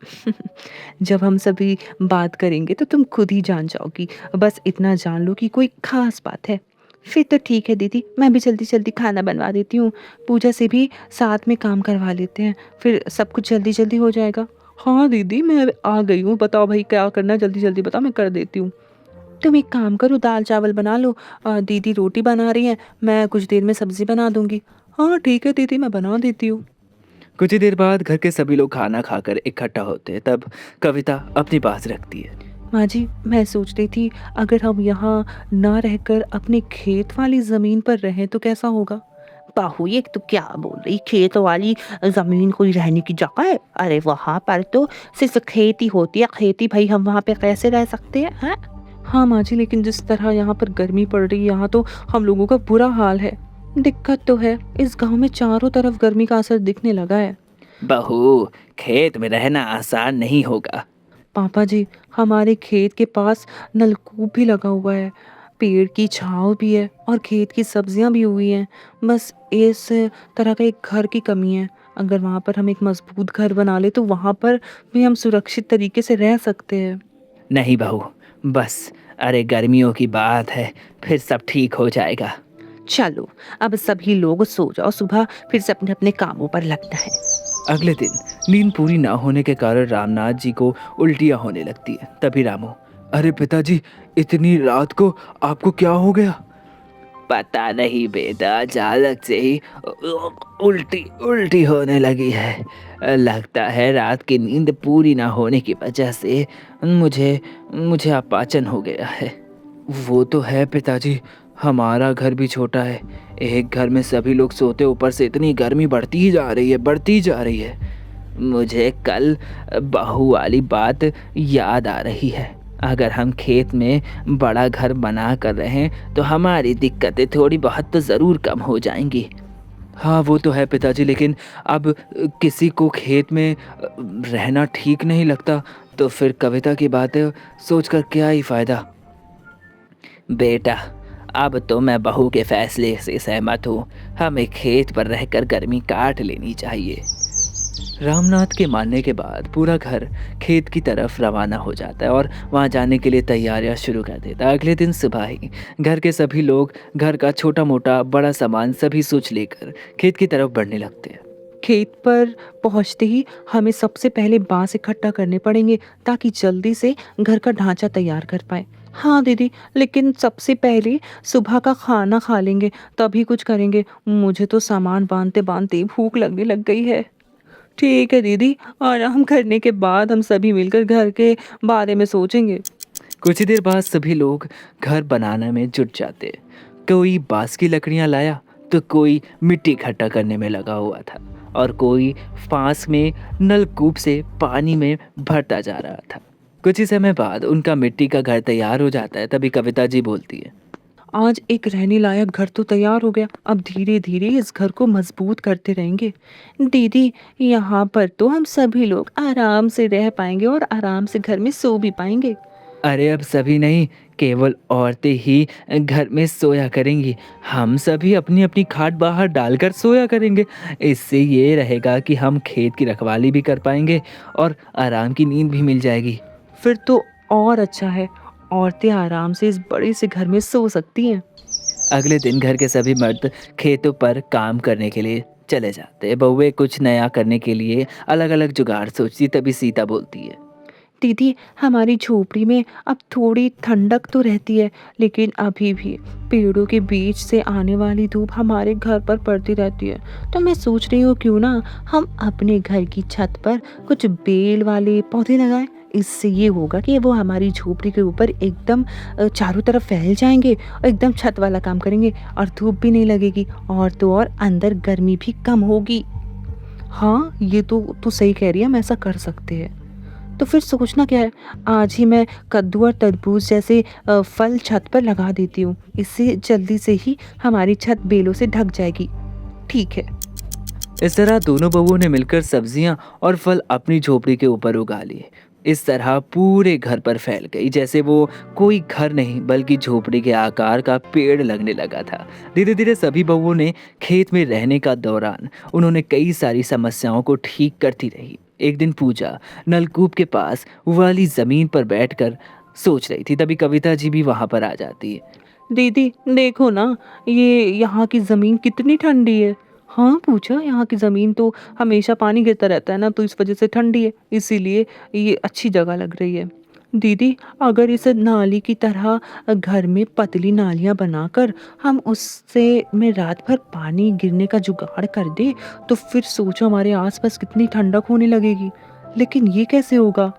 जब हम सभी बात करेंगे तो तुम खुद ही जान जाओगी। बस इतना जान लो कि कोई खास बात है। फिर तो ठीक है दीदी, मैं भी जल्दी जल्दी खाना बनवा देती हूँ। पूजा से भी साथ में काम करवा लेते हैं, फिर सब कुछ जल्दी जल्दी हो जाएगा। हाँ दीदी, मैं आ गई हूँ, बताओ भाई क्या करना है, जल्दी जल्दी बताओ, मैं कर देती हूँ। तुम एक काम करो, दाल चावल बना लो। दीदी रोटी बना रही हैं, मैं कुछ देर में सब्जी बना दूंगी। हाँ ठीक है दीदी, मैं बना देती हूँ। कुछ ही देर बाद घर के सभी लोग खाना खाकर इकट्ठा होते हैं, तब कविता अपनी बात रखती है। माँ जी, मैं सोच रही थी अगर हम यहाँ ना रहकर अपने खेत वाली ज़मीन पर रहें तो कैसा होगा? बाहू, ये तो क्या बोल रही, खेत वाली ज़मीन कोई रहने की जगह है? अरे वहाँ पर तो सिर्फ खेती होती है, खेती भाई, हम वहाँ पे कैसे रह सकते हैं? हैं? हाँ माँ जी, लेकिन जिस तरह यहाँ पर गर्मी पड़ रही है, यहाँ तो हम लोगों का बुरा हाल है। दिक्कत तो है, इस गांव में चारों तरफ गर्मी का असर दिखने लगा है। बहू, खेत में रहना आसान नहीं होगा। पापा जी, हमारे खेत के पास नलकूप भी लगा हुआ है, पेड़ की छांव भी है और खेत की सब्जियां भी हुई हैं। बस इस तरह का एक घर की कमी है। अगर वहाँ पर हम एक मजबूत घर बना ले तो वहाँ पर भी हम सुरक्षित तरीके से रह सकते हैं। नहीं बहू, बस, अरे गर्मियों की बात है, फिर सब ठीक हो जाएगा। चलो, अब सभी लोग सो जाओ, सुबह फिर से अपने अपने कामों पर लगना है। अगले दिन नींद पूरी ना होने के कारण रामनाथ जी को उल्टियाँ होने लगती है। तभी रामू, अरे पिताजी, इतनी रात को आपको क्या हो गया? पता नहीं बेटा, अचानक से ही उल्टी उल्टी होने लगी है। लगता है रात की नींद पूरी ना होने की वजह से मुझे मुझे अपाचन हो गया है। वो तो है पिताजी, हमारा घर भी छोटा है, एक घर में सभी लोग सोते, ऊपर से इतनी गर्मी बढ़ती ही जा रही है, बढ़ती जा रही है। मुझे कल बहू वाली बात याद आ रही है। अगर हम खेत में बड़ा घर बना कर रहें तो हमारी दिक्कतें थोड़ी बहुत तो ज़रूर कम हो जाएंगी। हाँ वो तो है पिताजी, लेकिन अब किसी को खेत में रहना ठीक नहीं लगता, तो फिर कविता की बातें सोचकर क्या ही फ़ायदा। बेटा, अब तो मैं बहू के फैसले से सहमत हूँ, हमें खेत पर रहकर गर्मी काट लेनी चाहिए। रामनाथ के मानने के बाद पूरा घर खेत की तरफ रवाना हो जाता है और वहाँ जाने के लिए तैयारियां शुरू कर देता है। अगले दिन सुबह ही घर के सभी लोग घर का छोटा मोटा बड़ा सामान सभी सोच लेकर खेत की तरफ बढ़ने लगते हैं। खेत पर पहुंचते ही हमें सबसे पहले बांस इकट्ठा करने पड़ेंगे ताकि जल्दी से घर का ढांचा तैयार कर पाए। हाँ दीदी, लेकिन सबसे पहले सुबह का खाना खा लेंगे, तभी कुछ करेंगे। मुझे तो सामान बांधते बांधते भूख लगने लग गई है। ठीक है दीदी, आराम करने के बाद हम सभी मिलकर घर के बारे में सोचेंगे। कुछ ही देर बाद सभी लोग घर बनाने में जुट जाते। कोई बांस की लकड़ियां लाया तो कोई मिट्टी इकट्ठा करने में लगा हुआ था और कोई पास में नलकूप से पानी में भरता जा रहा था। कुछ ही समय बाद उनका मिट्टी का घर तैयार हो जाता है। तभी कविता जी बोलती है, आज एक रहने लायक घर तो तैयार हो गया। अब धीरे धीरे इस घर को मजबूत करते रहेंगे। दीदी, यहाँ पर तो हम सभी लोग आराम से रह पाएंगे और आराम से घर में सो भी पाएंगे। अरे अब सभी नहीं, केवल औरतें ही घर में सोया करेंगी। हम सभी अपनी अपनी खाट बाहर डालकर सोया करेंगे। इससे ये रहेगा कि हम खेत की रखवाली भी कर पाएंगे और आराम की नींद भी मिल जाएगी। फिर तो और अच्छा है, औरतें आराम से इस बड़े से घर में सो सकती हैं। अगले दिन घर के सभी मर्द खेतों पर काम करने के लिए चले जाते। बहुएं कुछ नया करने के लिए अलग अलग जुगाड़ सोचती। तभी सीता बोलती है, दीदी, हमारी झोपड़ी में अब थोड़ी ठंडक तो रहती है, लेकिन अभी भी पेड़ों के बीच से आने वाली धूप हमारे घर पर पड़ती रहती है। तो मैं सोच रही हूँ क्यों ना हम अपने घर की छत पर कुछ बेल वाले पौधे लगाएं। इससे ये होगा कि वो हमारी झोपड़ी के ऊपर एकदम चारों तरफ फैल जाएंगे और एकदम छत वाला काम करेंगे और धूप भी नहीं लगेगी और तो और अंदर गर्मी भी कम होगी। हाँ, ये तो सही कह रही है, हम ऐसा कर सकते हैं। तो फिर सोचना क्या है, आज ही मैं कद्दू और तरबूज जैसे फल छत पर लगा देती हूँ। इससे जल्दी से ही हमारी छत बेलों से ढक जाएगी। ठीक है। इस तरह दोनों बहुओं ने मिलकर सब्जियां और फल अपनी झोपड़ी के ऊपर उगा लिए। इस तरह पूरे घर पर फैल गई, जैसे वो कोई घर नहीं बल्कि झोपड़ी के आकार का पेड़ लगने लगा था। धीरे धीरे सभी बहुओं ने खेत में रहने का दौरान उन्होंने कई सारी समस्याओं को ठीक करती रही। एक दिन पूजा नलकूप के पास वाली जमीन पर बैठकर सोच रही थी। तभी कविता जी भी वहां पर आ जाती है। दीदी, देखो ना, ये यहाँ की ज़मीन कितनी ठंडी है। हाँ पूछा, यहाँ की ज़मीन तो हमेशा पानी गिरता रहता है ना, तो इस वजह से ठंडी है, इसीलिए ये अच्छी जगह लग रही है। दीदी, अगर इस नाली की तरह घर में पतली नालियाँ बनाकर हम उससे में रात भर पानी गिरने का जुगाड़ कर दे, तो फिर सोचो हमारे आसपास कितनी ठंडक होने लगेगी। लेकिन ये कैसे होगा?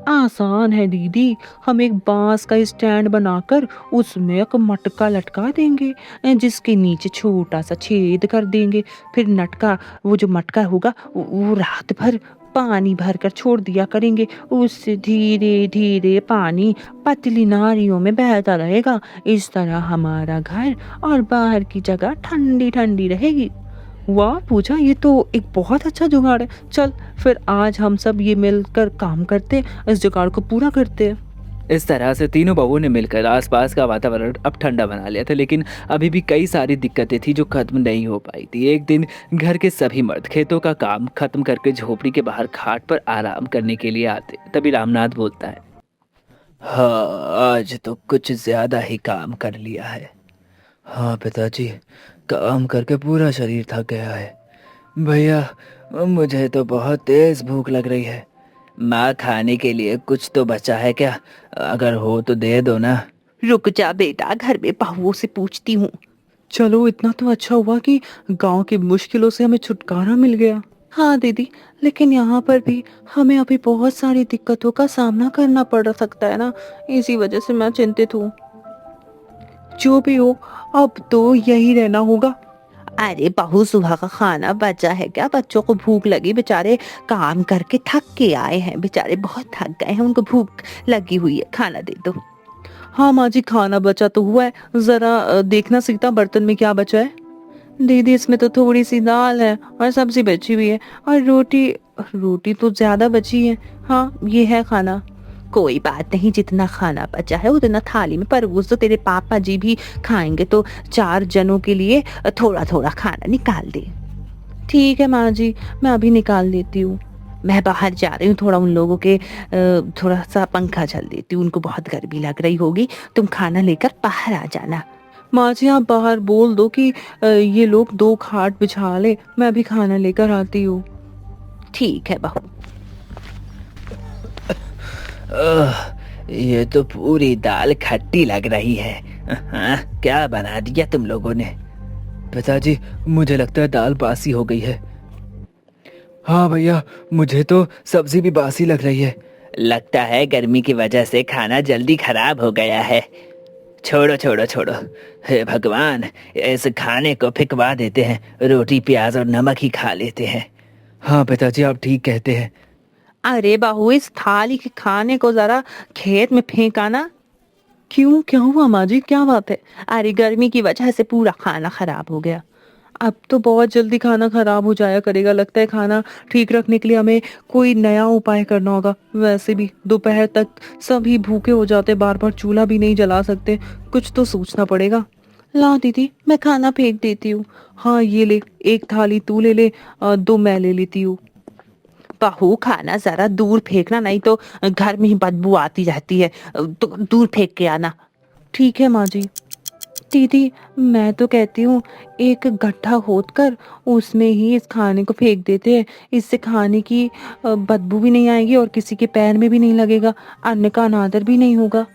आसान है दीदी, हम एक बांस का स्टैंड बनाकर उसमें एक मटका लटका देंगे, जिसके नीचे छोटा सा छेद कर देंगे। फिर वो जो मटका होगा वो रात भर पानी भरकर छोड़ दिया करेंगे। उससे धीरे धीरे पानी पतली नालियों में बहता रहेगा। इस तरह हमारा घर और बाहर की जगह ठंडी ठंडी रहेगी। वाह पूजा, ये तो एक बहुत अच्छा जुगाड़ है। चल फिर आज हम सब ये मिलकर काम करते, इस जुगाड़ को पूरा करते। इस तरह से तीनों बहुओं ने मिलकर आसपास का वातावरण अब ठंडा बना लिया था। लेकिन अभी भी कई सारी दिक्कतें थी जो खत्म नहीं हो पाई थी। एक दिन घर के सभी मर्द खेतों का काम खत्म करके झोपड़ी के बाहर खाट पर आराम करने के लिए आते। तभी रामनाथ बोलता है, हाँ आज तो कुछ ज्यादा ही काम कर लिया है। हाँ पिताजी, काम करके पूरा शरीर थक गया है। भैया मुझे तो बहुत तेज भूख लग रही है। माँ खाने के लिए कुछ तो बचा है क्या? अगर हो तो दे दो ना। रुक जा बेटा, घर में बहुओं से पूछती हूँ। चलो, इतना तो अच्छा हुआ कि गांव की मुश्किलों से हमें छुटकारा मिल गया। हाँ दीदी, लेकिन यहाँ पर भी हमें अभी बहुत सारी दिक्कतों का सामना करना पड़ सकता है ना, इसी वजह से मैं चिंतित हूँ। जो भी हो, अब तो यही रहना होगा। अरे बहू, सुबह का खाना बचा है क्या? बच्चों को भूख लगी, बेचारे काम करके थक के आए हैं, बेचारे बहुत थक गए हैं, उनको भूख लगी हुई है, खाना दे दो। हाँ माँ जी, खाना बचा तो हुआ है, जरा देखना सीता बर्तन में क्या बचा है। दीदी, इसमें तो थोड़ी सी दाल है और सब्जी बची हुई है और रोटी तो ज्यादा बची है। हाँ, ये है खाना। कोई बात नहीं, जितना खाना बचा है उतना थाली में परोस दो, तेरे पापा जी भी खाएंगे तो 4 जनों के लिए थोड़ा थोड़ा खाना निकाल दे। ठीक है माँ जी, मैं अभी निकाल देती हूँ। मैं बाहर जा रही हूँ, थोड़ा उन लोगों के थोड़ा सा पंखा चल देती हूँ, उनको बहुत गर्मी लग रही होगी। तुम खाना लेकर बाहर आ जाना। माँ जी, आप बाहर बोल दो कि ये लोग 2 खाट बिछा ले, मैं अभी खाना लेकर आती हूँ। ठीक है बहू। ये तो पूरी दाल खट्टी लग रही है। हाँ, क्या बना दिया तुम लोगों ने? पिताजी, मुझे लगता है दाल बासी हो गई है। हाँ भैया, मुझे तो सब्जी भी बासी लग रही है। लगता है गर्मी की वजह से खाना जल्दी खराब हो गया है। छोड़ो छोड़ो छोड़ो, हे भगवान, इस खाने को फेंकवा देते हैं, रोटी प्याज और नमक ही खा लेते हैं। हाँ पिताजी, आप ठीक कहते हैं। अरे बहू, इस थाली के खाने को जरा खेत में फेंका ना। क्यों, क्या हुआ माँ जी, क्या बात है? अरे गर्मी की वजह से पूरा खाना खराब हो गया। अब तो बहुत जल्दी खाना खराब हो जाया करेगा। लगता है खाना ठीक रखने के लिए हमें कोई नया उपाय करना होगा। वैसे भी दोपहर तक सभी भूखे हो जाते, बार बार चूल्हा भी नहीं जला सकते। कुछ तो सोचना पड़ेगा। ला दीदी, मैं खाना फेंक देती हूँ। हाँ ये ले, एक थाली तू ले ले, 2 मैं ले लेती हूँ। बहू, खाना जरा दूर फेंकना, नहीं तो घर में ही बदबू आती रहती है। तो दूर फेंक के आना। ठीक है माँ जी। दीदी, मैं तो कहती हूँ एक गड्ढा खोद कर उसमें ही इस खाने को फेंक देते हैं। इससे खाने की बदबू भी नहीं आएगी और किसी के पैर में भी नहीं लगेगा, अन्न का अनादर भी नहीं होगा।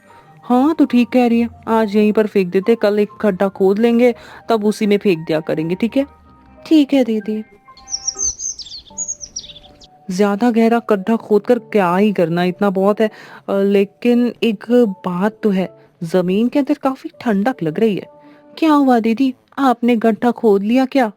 हाँ तो ठीक कह रही है, आज यहीं पर फेंक देते, कल एक गड्ढा खोद लेंगे, तब उसी में फेंक दिया करेंगे। ठीक है? ठीक है दीदी। ज्यादा गहरा गड्ढा खोदकर क्या ही करना, इतना बहुत है। लेकिन एक बात तो है, जमीन के अंदर काफी ठंडक लग रही है। क्या हुआ दीदी, आपने गड्ढा खोद लिया क्या?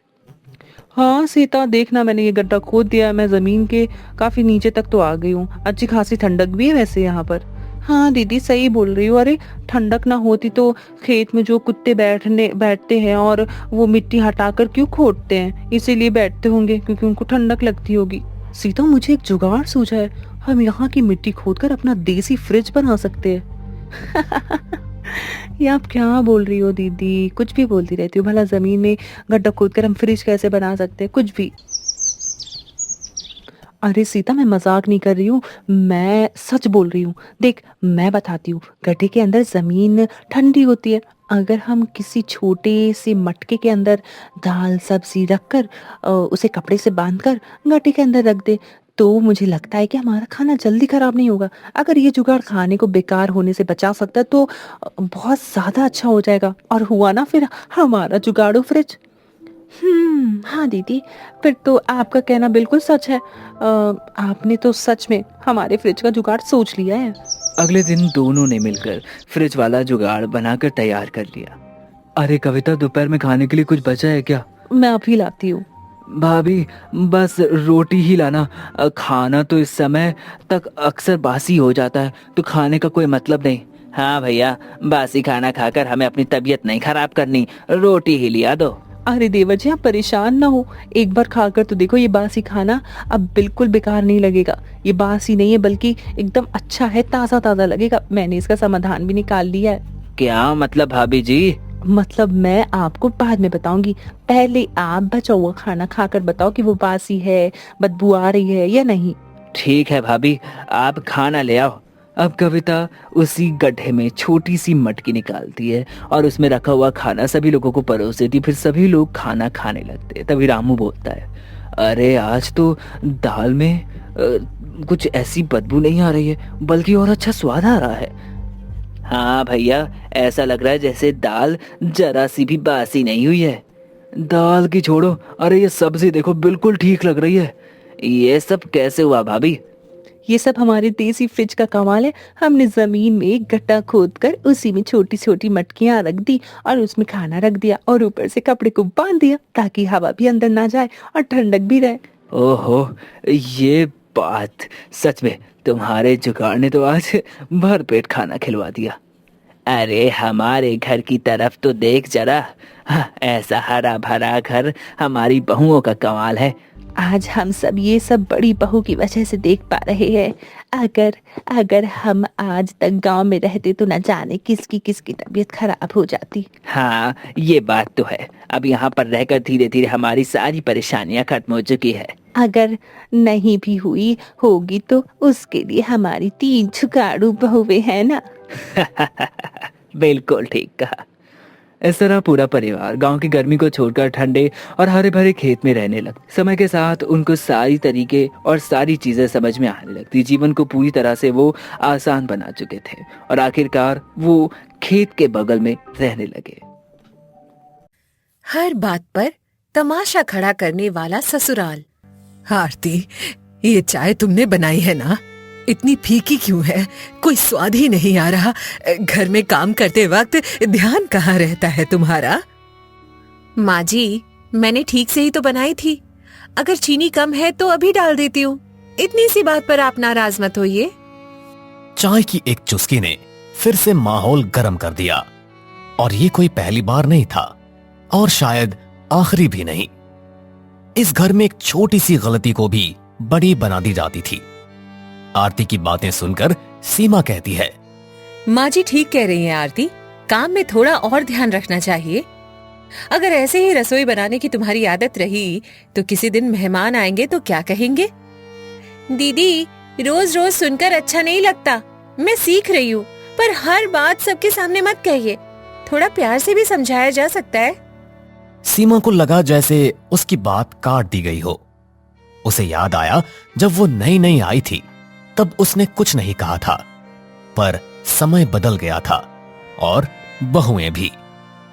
हाँ सीता, देखना मैंने ये गड्ढा खोद दिया है। मैं जमीन के काफी नीचे तक तो आ गई हूँ। अच्छी खासी ठंडक भी है वैसे यहाँ पर। हाँ दीदी, सही बोल रही हो। अरे ठंडक ना होती तो खेत में जो कुत्ते बैठते हैं और वो मिट्टी हटाकर क्यों खोदते हैं? इसीलिए बैठते होंगे क्योंकि उनको ठंडक लगती होगी। सीता, मुझे एक जुगाड़ सूझा है। हम यहाँ की मिट्टी खोदकर अपना देसी फ्रिज बना सकते हैं। ये आप क्या बोल रही हो दीदी? कुछ भी बोलती रहती हो। भला जमीन में गड्ढा खोदकर हम फ्रिज कैसे बना सकते हैं? कुछ भी। अरे सीता, मैं मजाक नहीं कर रही हूँ, मैं सच बोल रही हूँ। देख, मैं बताती हूँ। गड्ढे के अंदर जमीन ठंडी होती है। अगर हम किसी छोटे से मटके के अंदर दाल सब्जी रखकर उसे कपड़े से बांधकर गड्ढे के अंदर रख दे, तो मुझे लगता है कि हमारा खाना जल्दी खराब नहीं होगा। अगर ये जुगाड़ खाने को बेकार होने से बचा सकता है तो बहुत ज्यादा अच्छा हो जाएगा। और हुआ ना फिर हमारा जुगाड़ू फ्रिज। हाँ दीदी, फिर तो आपका कहना बिल्कुल सच है। आपने तो सच में हमारे फ्रिज का जुगाड़ सोच लिया है। अगले दिन दोनों ने मिलकर फ्रिज वाला जुगाड़ बनाकर तैयार कर लिया। अरे कविता, दोपहर में खाने के लिए कुछ बचा है क्या? मैं अभी लाती हूँ। भाभी, बस रोटी ही लाना। खाना तो इस समय तक अक्सर बासी हो जाता है, तो खाने का कोई मतलब नहीं। हाँ भैया, बासी खाना खाकर हमें अपनी तबीयत नहीं खराब करनी, रोटी ही लिया दो। अरे देवर जी, आप परेशान ना हो, एक बार खाकर तो देखो। ये बासी खाना अब बिल्कुल बेकार नहीं लगेगा। ये बासी नहीं है बल्कि एकदम अच्छा है, ताज़ा ताज़ा लगेगा। मैंने इसका समाधान भी निकाल लिया है। क्या मतलब भाभी जी? मतलब मैं आपको बाद में बताऊंगी। पहले आप बचा हुआ खाना खाकर बताओ कि वो बासी है, बदबू आ रही है या नहीं। ठीक है भाभी, आप खाना ले आओ। अब कविता उसी गड्ढे में छोटी सी मटकी निकालती है और उसमें रखा हुआ खाना सभी लोगों को परोस देती। फिर सभी लोग खाना खाने लगते हैं। तभी रामू बोलता है, अरे आज तो दाल में कुछ ऐसी बदबू नहीं आ रही है, बल्कि और अच्छा स्वाद आ रहा है। हाँ भैया, ऐसा लग रहा है जैसे दाल जरा सी भी बासी नहीं हुई है। दाल की छोड़ो, अरे ये सब्जी देखो, बिल्कुल ठीक लग रही है। ये सब कैसे हुआ भाभी? ये सब हमारे देसी फ्रिज का कमाल है। हमने जमीन में एक गड्ढा खोद कर उसी में छोटी छोटी मटकियां रख दी और उसमें खाना रख दिया और ऊपर से कपड़े को बांध दिया ताकि हवा भी अंदर ना जाए और ठंडक भी रहे। ओहो, ये बात, सच में तुम्हारे जुगाड़ ने तो आज भर पेट खाना खिलवा दिया। अरे हमारे घर की तरफ तो देख जरा। हाँ, ऐसा हरा भरा घर हमारी बहुओं का कमाल है। आज हम सब ये सब बड़ी बहू की वजह से देख पा रहे हैं। अगर अगर हम आज तक गांव में रहते तो न जाने किसकी किसकी तबीयत खराब हो जाती। हाँ, ये बात तो है। अब यहाँ पर रहकर धीरे धीरे हमारी सारी परेशानियां खत्म हो चुकी है। अगर नहीं भी हुई होगी तो उसके लिए हमारी 3 जुगाड़ू बहुएं हैं ना। बिल्कुल ठीक कहा। इस तरह पूरा परिवार गांव की गर्मी को छोड़कर ठंडे और हरे भरे खेत में रहने लगा। समय के साथ उनको सारी तरीके और सारी चीजें समझ में आने लगती। जीवन को पूरी तरह से वो आसान बना चुके थे और आखिरकार वो खेत के बगल में रहने लगे। हर बात पर तमाशा खड़ा करने वाला ससुराल। आरती, ये चाय तुमने बनाई है ना? इतनी फीकी क्यों है? कोई स्वाद ही नहीं आ रहा। घर में काम करते वक्त ध्यान कहाँ रहता है तुम्हारा? माँ जी, मैंने ठीक से ही तो बनाई थी। अगर चीनी कम है तो अभी डाल देती हूँ। इतनी सी बात पर आप नाराज मत होइए। चाय की एक चुस्की ने फिर से माहौल गर्म कर दिया। और ये कोई पहली बार नहीं था और शायद आखिरी भी नहीं। इस घर में एक छोटी सी गलती को भी बड़ी बना दी जाती थी। आरती की बातें सुनकर सीमा कहती है, माँ जी ठीक कह रही हैं आरती, काम में थोड़ा और ध्यान रखना चाहिए। अगर ऐसे ही रसोई बनाने की तुम्हारी आदत रही तो किसी दिन मेहमान आएंगे तो क्या कहेंगे? दीदी, रोज रोज सुनकर अच्छा नहीं लगता। मैं सीख रही हूँ, पर हर बात सबके सामने मत कहिए। थोड़ा प्यार से भी समझाया जा सकता है। सीमा को लगा जैसे उसकी बात काट दी गई हो। उसे याद आया जब वो नई नई आई थी तब उसने कुछ नहीं कहा था, पर समय बदल गया था और बहुएं भी।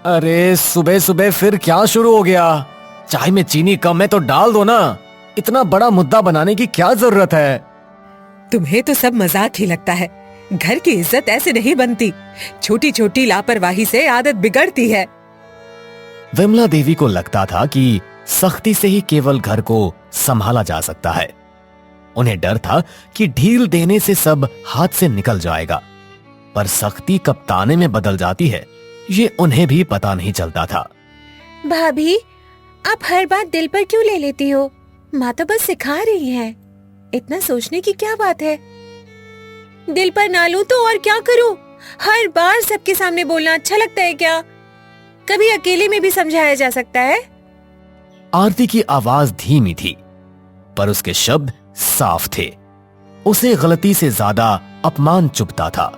अरे सुबह सुबह फिर क्या शुरू हो गया? चाय में चीनी कम है तो डाल दो ना। इतना बड़ा मुद्दा बनाने की क्या जरूरत है? तुम्हें तो सब मजाक ही लगता है। घर की इज्जत ऐसे नहीं बनती। छोटी छोटी लापरवाही से आदत बिगड़ती है। विमला देवी को लगता था कि सख्ती से ही केवल घर को संभाला जा सकता है। उन्हें डर था कि ढील देने से सब हाथ से निकल जाएगा, पर सख्ती कब ताने में बदल जाती है ये उन्हें भी पता नहीं चलता था। भाभी, आप हर बात दिल पर क्यों ले लेती हो? माँ तो बस सिखा रही है। इतना सोचने की क्या बात है? दिल पर ना लूं तो और क्या करूं? हर बार सबके सामने बोलना अच्छा लगता है क्या? कभी अकेले में भी समझाया जा सकता है। आरती की आवाज धीमी थी, पर उसके शब्द साफ थे। उसे गलती से ज्यादा अपमान चुभता था।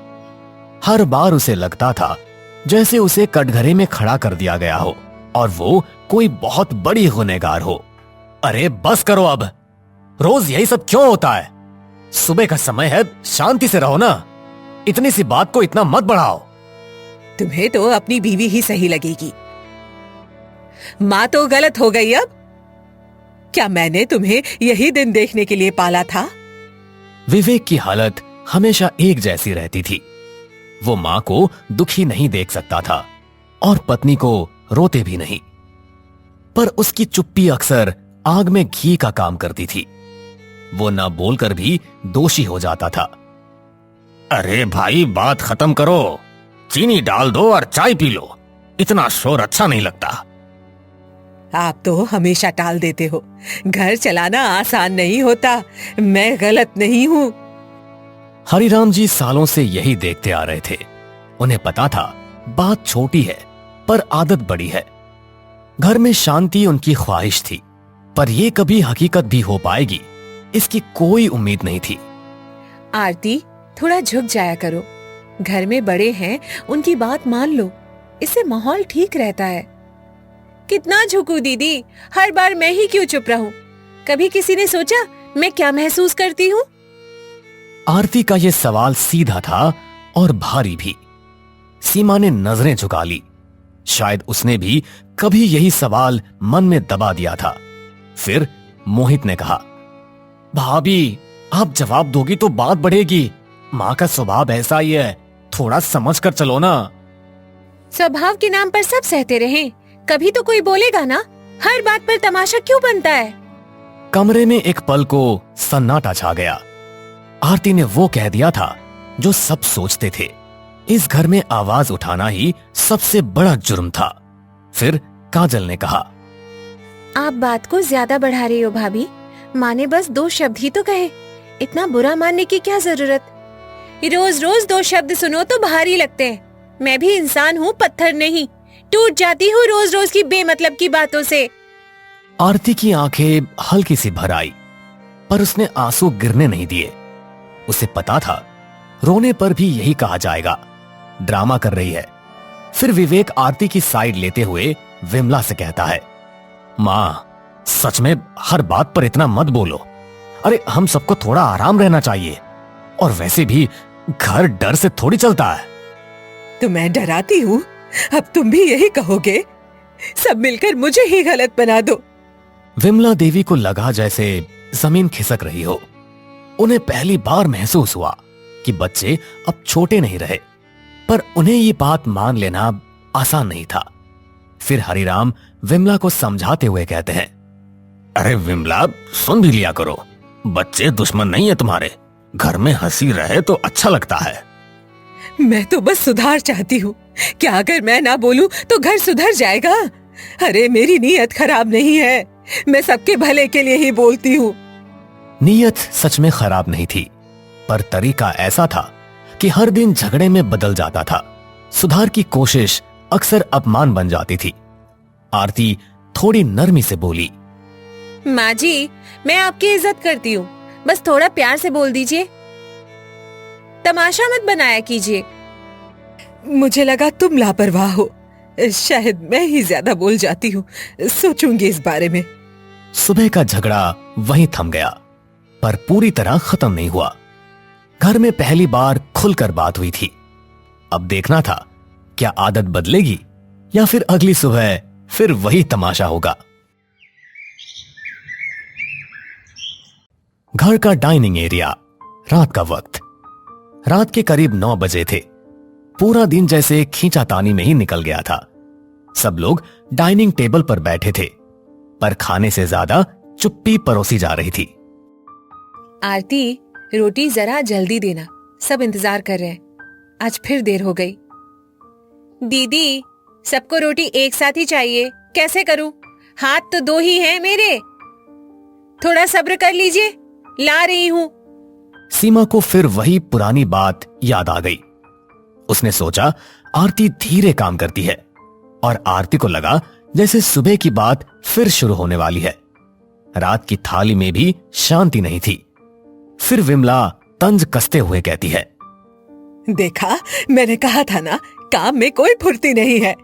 हर बार उसे लगता था जैसे उसे कटघरे में खड़ा कर दिया गया हो और वो कोई बहुत बड़ी गुनहगार हो। अरे बस करो अब, रोज यही सब क्यों होता है? सुबह का समय है, शांति से रहो ना। इतनी सी बात को इतना मत बढ़ाओ। तुम्हें तो अपनी बीवी ही सही लगेगी। माँ तो गलत हो गई अब। क्या मैंने तुम्हें यही दिन देखने के लिए पाला था? विवेक की हालत हमेशा एक जैसी रहती थी। वो मां को दुखी नहीं देख सकता था और पत्नी को रोते भी नहीं, पर उसकी चुप्पी अक्सर आग में घी का काम करती थी। वो ना बोलकर भी दोषी हो जाता था। अरे भाई, बात खत्म करो, चीनी डाल दो और चाय पी लो। इतना शोर अच्छा नहीं लगता। आप तो हमेशा टाल देते हो। घर चलाना आसान नहीं होता। मैं गलत नहीं हूँ। हरिराम जी सालों से यही देखते आ रहे थे। उन्हें पता था बात छोटी है पर आदत बड़ी है। घर में शांति उनकी ख्वाहिश थी, पर यह कभी हकीकत भी हो पाएगी इसकी कोई उम्मीद नहीं थी। आरती, थोड़ा झुक जाया करो। घर में बड़े हैं, उनकी बात मान लो। इससे माहौल ठीक रहता है। कितना झुकूं दीदी? हर बार मैं ही क्यों चुप रहूं? कभी किसी ने सोचा मैं क्या महसूस करती हूँ? आरती का यह सवाल सीधा था और भारी भी। सीमा ने नजरें झुका ली। शायद उसने भी कभी यही सवाल मन में दबा दिया था। फिर मोहित ने कहा, भाभी, आप जवाब दोगी तो बात बढ़ेगी। माँ का स्वभाव ऐसा ही है, थोड़ा समझ कर चलो ना। स्वभाव के नाम पर सब सहते रहें, कभी तो कोई बोलेगा ना। हर बात पर तमाशा क्यों बनता है? कमरे में एक पल को सन्नाटा छा गया। आरती ने वो कह दिया था जो सब सोचते थे। इस घर में आवाज उठाना ही सबसे बड़ा जुर्म था। फिर काजल ने कहा, आप बात को ज्यादा बढ़ा रही हो भाभी। माँ ने बस 2 शब्द ही तो कहे, इतना बुरा मानने की क्या जरूरत? रोज रोज 2 शब्द सुनो तो भारी लगते हैं। मैं भी इंसान हूँ, पत्थर नहीं। टूट जाती हूँ रोज रोज की बेमतलब की बातों से। आरती की आंखें हल्की सी भर आई, पर उसने आंसू गिरने नहीं दिए। उसे पता था रोने पर भी यही कहा जाएगा, ड्रामा कर रही है। फिर विवेक आरती की साइड लेते हुए विमला से कहता है, माँ, सच में हर बात पर इतना मत बोलो। अरे हम सबको थोड़ा आराम रहना चाहिए, और वैसे भी घर डर से थोड़ी चलता है। तो मैं डराती हूँ? अब तुम भी यही कहोगे? सब मिलकर मुझे ही गलत बना दो। विमला देवी को लगा जैसे जमीन खिसक रही हो। उन्हें पहली बार महसूस हुआ कि बच्चे अब छोटे नहीं रहे, पर उन्हें ये बात मान लेना आसान नहीं था। फिर हरिराम विमला को समझाते हुए कहते हैं, अरे विमला, सुन भी लिया करो, बच्चे दुश्मन नहीं है तुम्हारे, घर में हंसी रहे तो अच्छा लगता है। मैं तो बस सुधार चाहती हूँ। क्या अगर मैं ना बोलूं तो घर सुधर जाएगा? अरे मेरी नीयत खराब नहीं है, मैं सबके भले के लिए ही बोलती हूँ। नीयत सच में खराब नहीं थी, पर तरीका ऐसा था कि हर दिन झगड़े में बदल जाता था। सुधार की कोशिश अक्सर अपमान बन जाती थी। आरती थोड़ी नरमी से बोली, माँ जी, मैं आपकी इज्जत करती हूँ, बस थोड़ा प्यार से बोल दीजिए, तमाशा मत बनाया कीजिए। मुझे लगा तुम लापरवाह हो, शायद मैं ही ज्यादा बोल जाती हूँ, सोचूंगी इस बारे में। सुबह का झगड़ा वहीं थम गया, पर पूरी तरह खत्म नहीं हुआ। घर में पहली बार खुलकर बात हुई थी। अब देखना था क्या आदत बदलेगी या फिर अगली सुबह फिर वही तमाशा होगा। घर का डाइनिंग एरिया, रात का वक्त। रात के करीब 9 बजे थे। पूरा दिन जैसे खींचातानी में ही निकल गया था। सब लोग डाइनिंग टेबल पर बैठे थे, पर खाने से ज्यादा चुप्पी परोसी जा रही थी। आरती, रोटी जरा जल्दी देना, सब इंतजार कर रहे हैं, आज फिर देर हो गई। दीदी, सबको रोटी एक साथ ही चाहिए, कैसे करूं? हाथ तो 2 ही हैं मेरे, थोड़ा सब्र कर लीजिए, ला रही हूं। सीमा को फिर वही पुरानी बात याद आ गई। उसने सोचा आरती धीरे काम करती है, और आरती को लगा जैसे सुबह की बात फिर शुरू होने वाली है। रात की थाली में भी शांति नहीं थी। फिर विमला तंज कसते हुए कहती है, देखा, मैंने कहा था ना, काम में कोई फुर्ती नहीं है,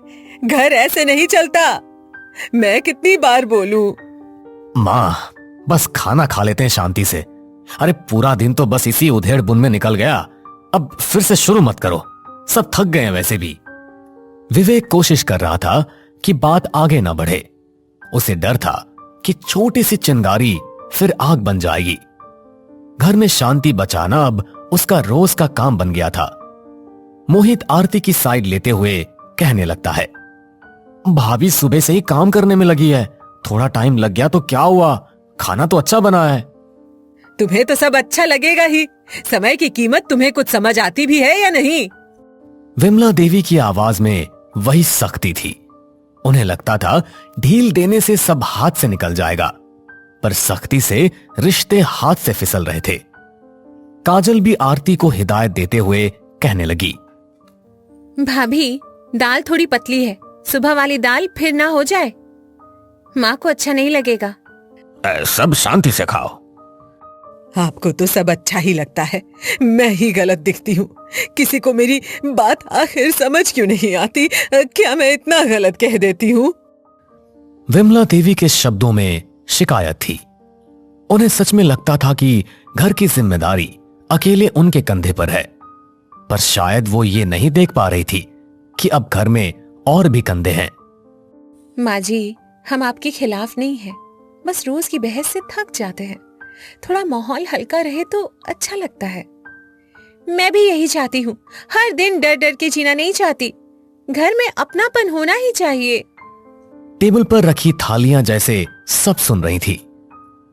घर ऐसे नहीं चलता। मैं कितनी बार बोलूं? माँ, बस खाना खा लेते हैं शांति से। अरे पूरा दिन तो बस इसी उधेड़ बुन में निकल गया, अब फिर से शुरू मत करो, सब थक गए हैं वैसे भी। विवेक कोशिश कर रहा था कि बात आगे ना बढ़े। उसे डर था कि छोटी सी चिंगारी फिर आग बन जाएगी। घर में शांति बचाना अब उसका रोज का काम बन गया था। मोहित आरती की साइड लेते हुए कहने लगता है, भाभी सुबह से ही काम करने में लगी है, थोड़ा टाइम लग गया तो क्या हुआ, खाना तो अच्छा बना है। तुम्हें तो सब अच्छा लगेगा ही, समय की कीमत तुम्हें कुछ समझ आती भी है या नहीं? विमला देवी की आवाज में वही सख्ती थी। उन्हें लगता था ढील देने से सब हाथ से निकल जाएगा, पर सख्ती से रिश्ते हाथ से फिसल रहे थे। काजल भी आरती को हिदायत देते हुए कहने लगी, भाभी, दाल थोड़ी पतली है, सुबह वाली दाल फिर ना हो जाए, माँ को अच्छा नहीं लगेगा। सब शांति से खाओ। आपको तो सब अच्छा ही लगता है, मैं ही गलत दिखती हूँ। किसी को मेरी बात आखिर समझ क्यों नहीं आती? क्या मैं इतना गलत कह देती हूँ? विमला देवी के शब्दों में शिकायत थी। उन्हें सच में लगता था कि घर की जिम्मेदारी अकेले उनके कंधे पर है, पर शायद वो ये नहीं देख पा रही थी कि अब घर में और भी कंधे हैं। माँ जी, हम आपके खिलाफ नहीं हैं, बस रोज की बहस से थक जाते हैं, थोड़ा माहौल हल्का रहे तो अच्छा लगता है। मैं भी यही चाहती हूँ, हर दिन डर डर के जीना नहीं चाहती, घर में अपनापन होना ही चाहिए। टेबल पर रखी थालियां जैसे सब सुन रही थी।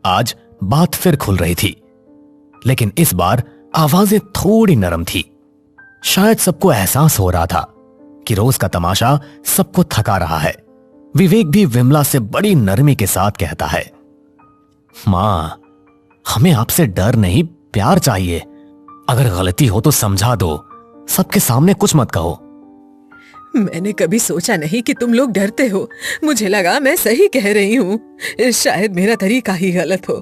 आज बात फिर खुल रही थी, लेकिन इस बार आवाजें थोड़ी नरम थी। शायद सबको एहसास हो रहा था कि रोज का तमाशा सबको थका रहा है। विवेक भी विमला से बड़ी नरमी के साथ कहता है, मां, हमें आपसे डर नहीं प्यार चाहिए। अगर गलती हो तो समझा दो, सबके सामने कुछ मत कहो। मैंने कभी सोचा नहीं कि तुम लोग डरते हो, मुझे लगा मैं सही कह रही हूँ, शायद मेरा तरीका ही गलत हो।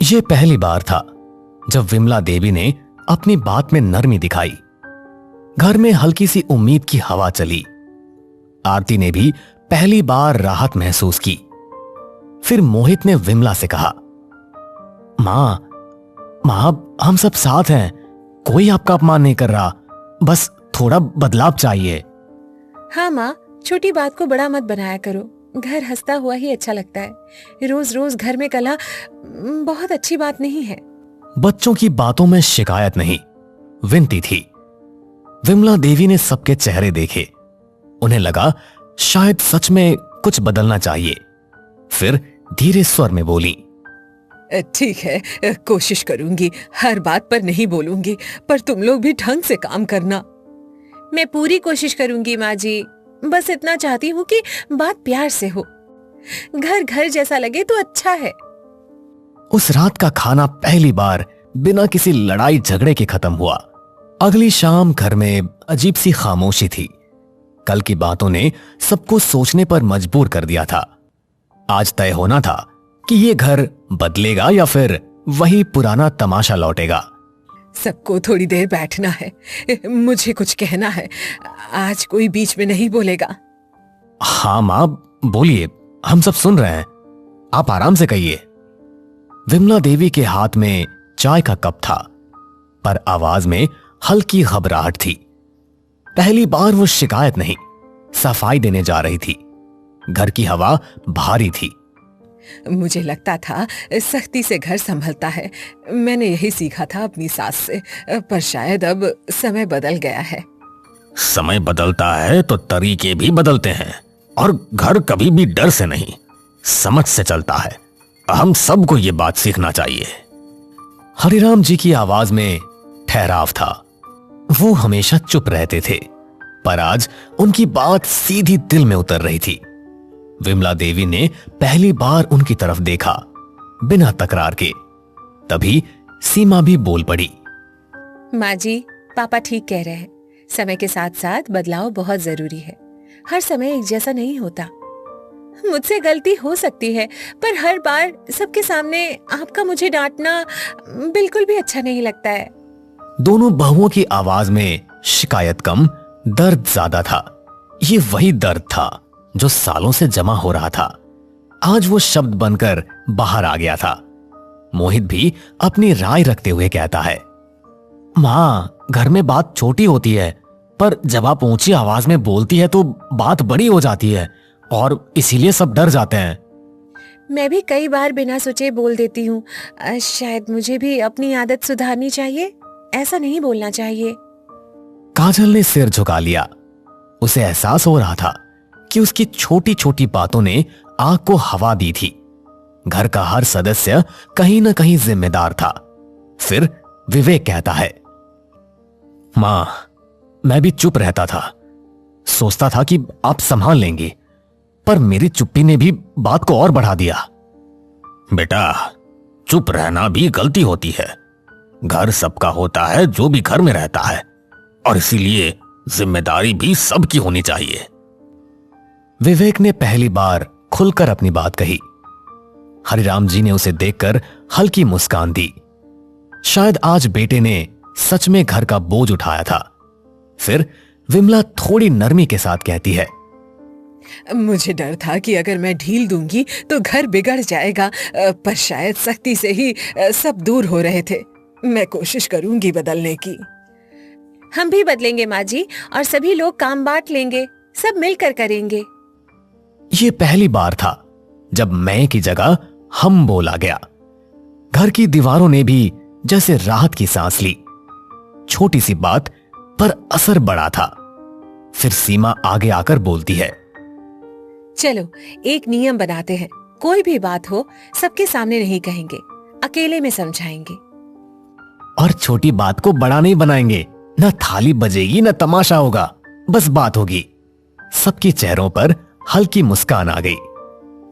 यह पहली बार था जब विमला देवी ने अपनी बात में नरमी दिखाई। घर में हल्की सी उम्मीद की हवा चली। आरती ने भी पहली बार राहत महसूस की। फिर मोहित ने विमला से कहा, मां, हम सब साथ हैं, कोई आपका अपमान नहीं कर रहा, बस थोड़ा बदलाव चाहिए। हाँ माँ, छोटी बात को बड़ा मत बनाया करो, घर हंसता हुआ ही अच्छा लगता है। रोज रोज घर में कलह बहुत अच्छी बात नहीं है। बच्चों की बातों में शिकायत नहीं, विनती थी। विमला देवी ने सबके चेहरे देखे। उन्हें लगा शायद सच में कुछ बदलना चाहिए। फिर धीरे स्वर में बोली, ठीक है, कोशिश करूंगी, हर बात पर नहीं बोलूंगी, पर तुम लोग भी ढंग से काम करना। मैं पूरी कोशिश करूंगी माँ जी। बस इतना चाहती हूँ कि बात प्यार से हो, घर घर जैसा लगे तो अच्छा है। उस रात का खाना पहली बार बिना किसी लड़ाई झगड़े के खत्म हुआ। अगली शाम घर में अजीब सी खामोशी थी। कल की बातों ने सबको सोचने पर मजबूर कर दिया था। आज तय होना था कि ये घर बदलेगा या फिर वही पुराना तमाशा लौटेगा। सबको थोड़ी देर बैठना है, मुझे कुछ कहना है। आज कोई बीच में नहीं बोलेगा। हाँ मां, बोलिए, हम सब सुन रहे हैं, आप आराम से कहिए। विमला देवी के हाथ में चाय का कप था, पर आवाज में हल्की घबराहट थी। पहली बार वो शिकायत नहीं, सफाई देने जा रही थी। घर की हवा भारी थी। मुझे लगता था सख्ती से घर संभलता है। मैंने यही सीखा था अपनी सास से, पर शायद अब समय बदल गया है। समय बदलता है तो तरीके भी बदलते हैं, और घर कभी भी डर से नहीं, समझ से चलता है। हम सबको ये बात सीखना चाहिए। हरिराम जी की आवाज में ठहराव था। वो हमेशा चुप रहते थे, पर आज उनकी बात सीधी दिल में उतर रही थी। विमला देवी ने पहली बार उनकी तरफ देखा, बिना तकरार के। तभी सीमा भी बोल पड़ी, माँ जी, पापा ठीक कह रहे हैं। समय के साथ साथ बदलाव बहुत जरूरी है। हर समय एक जैसा नहीं होता। मुझसे गलती हो सकती है, पर हर बार सबके सामने आपका मुझे डांटना बिल्कुल भी अच्छा नहीं लगता है। दोनों बहुओं की आवाज में शिकायत कम, दर्द ज्यादा था। ये वही दर्द था जो सालों से जमा हो रहा था। आज वो शब्द बनकर बाहर आ गया था। मोहित भी अपनी राय रखते हुए कहता है, मां, घर में बात छोटी होती है, पर जब आप ऊंची आवाज में बोलती है तो बात बड़ी हो जाती है, और इसीलिए सब डर जाते हैं। मैं भी कई बार बिना सोचे बोल देती हूँ। शायद मुझे भी अपनी आदत सुधारनी चाहिए। ऐसा नहीं बोलना चाहिए। काजल ने सिर झुका लिया। उसे एहसास हो रहा था कि उसकी छोटी छोटी बातों ने आग को हवा दी थी। घर का हर सदस्य कहीं ना कहीं जिम्मेदार था। फिर विवेक कहता है, मां, मैं भी चुप रहता था, सोचता था कि आप संभाल लेंगे, पर मेरी चुप्पी ने भी बात को और बढ़ा दिया। बेटा, चुप रहना भी गलती होती है। घर सबका होता है जो भी घर में रहता है, और इसीलिए जिम्मेदारी भी सबकी होनी चाहिए। विवेक ने पहली बार खुलकर अपनी बात कही। हरिराम जी ने उसे देखकर हल्की मुस्कान दी। शायद आज बेटे ने सच में घर का बोझ उठाया था। फिर विमला थोड़ी नरमी के साथ कहती है, मुझे डर था कि अगर मैं ढील दूंगी तो घर बिगड़ जाएगा, पर शायद सख्ती से ही सब दूर हो रहे थे। मैं कोशिश करूंगी बदलने की। हम भी बदलेंगे माँ जी, और सभी लोग काम बांट लेंगे, सब मिलकर करेंगे। ये पहली बार था जब मैं की जगह हम बोला गया। घर की दीवारों ने भी जैसे राहत की सांस ली। छोटी सी बात पर असर बड़ा था। फिर सीमा आगे आकर बोलती है, चलो एक नियम बनाते हैं। कोई भी बात हो सबके सामने नहीं कहेंगे, अकेले में समझाएंगे। और छोटी बात को बड़ा नहीं बनाएंगे। न थाली बजेगी न तमाशा होगा, बस बात होगी। सबके चेहरों पर हल्की मुस्कान आ गई।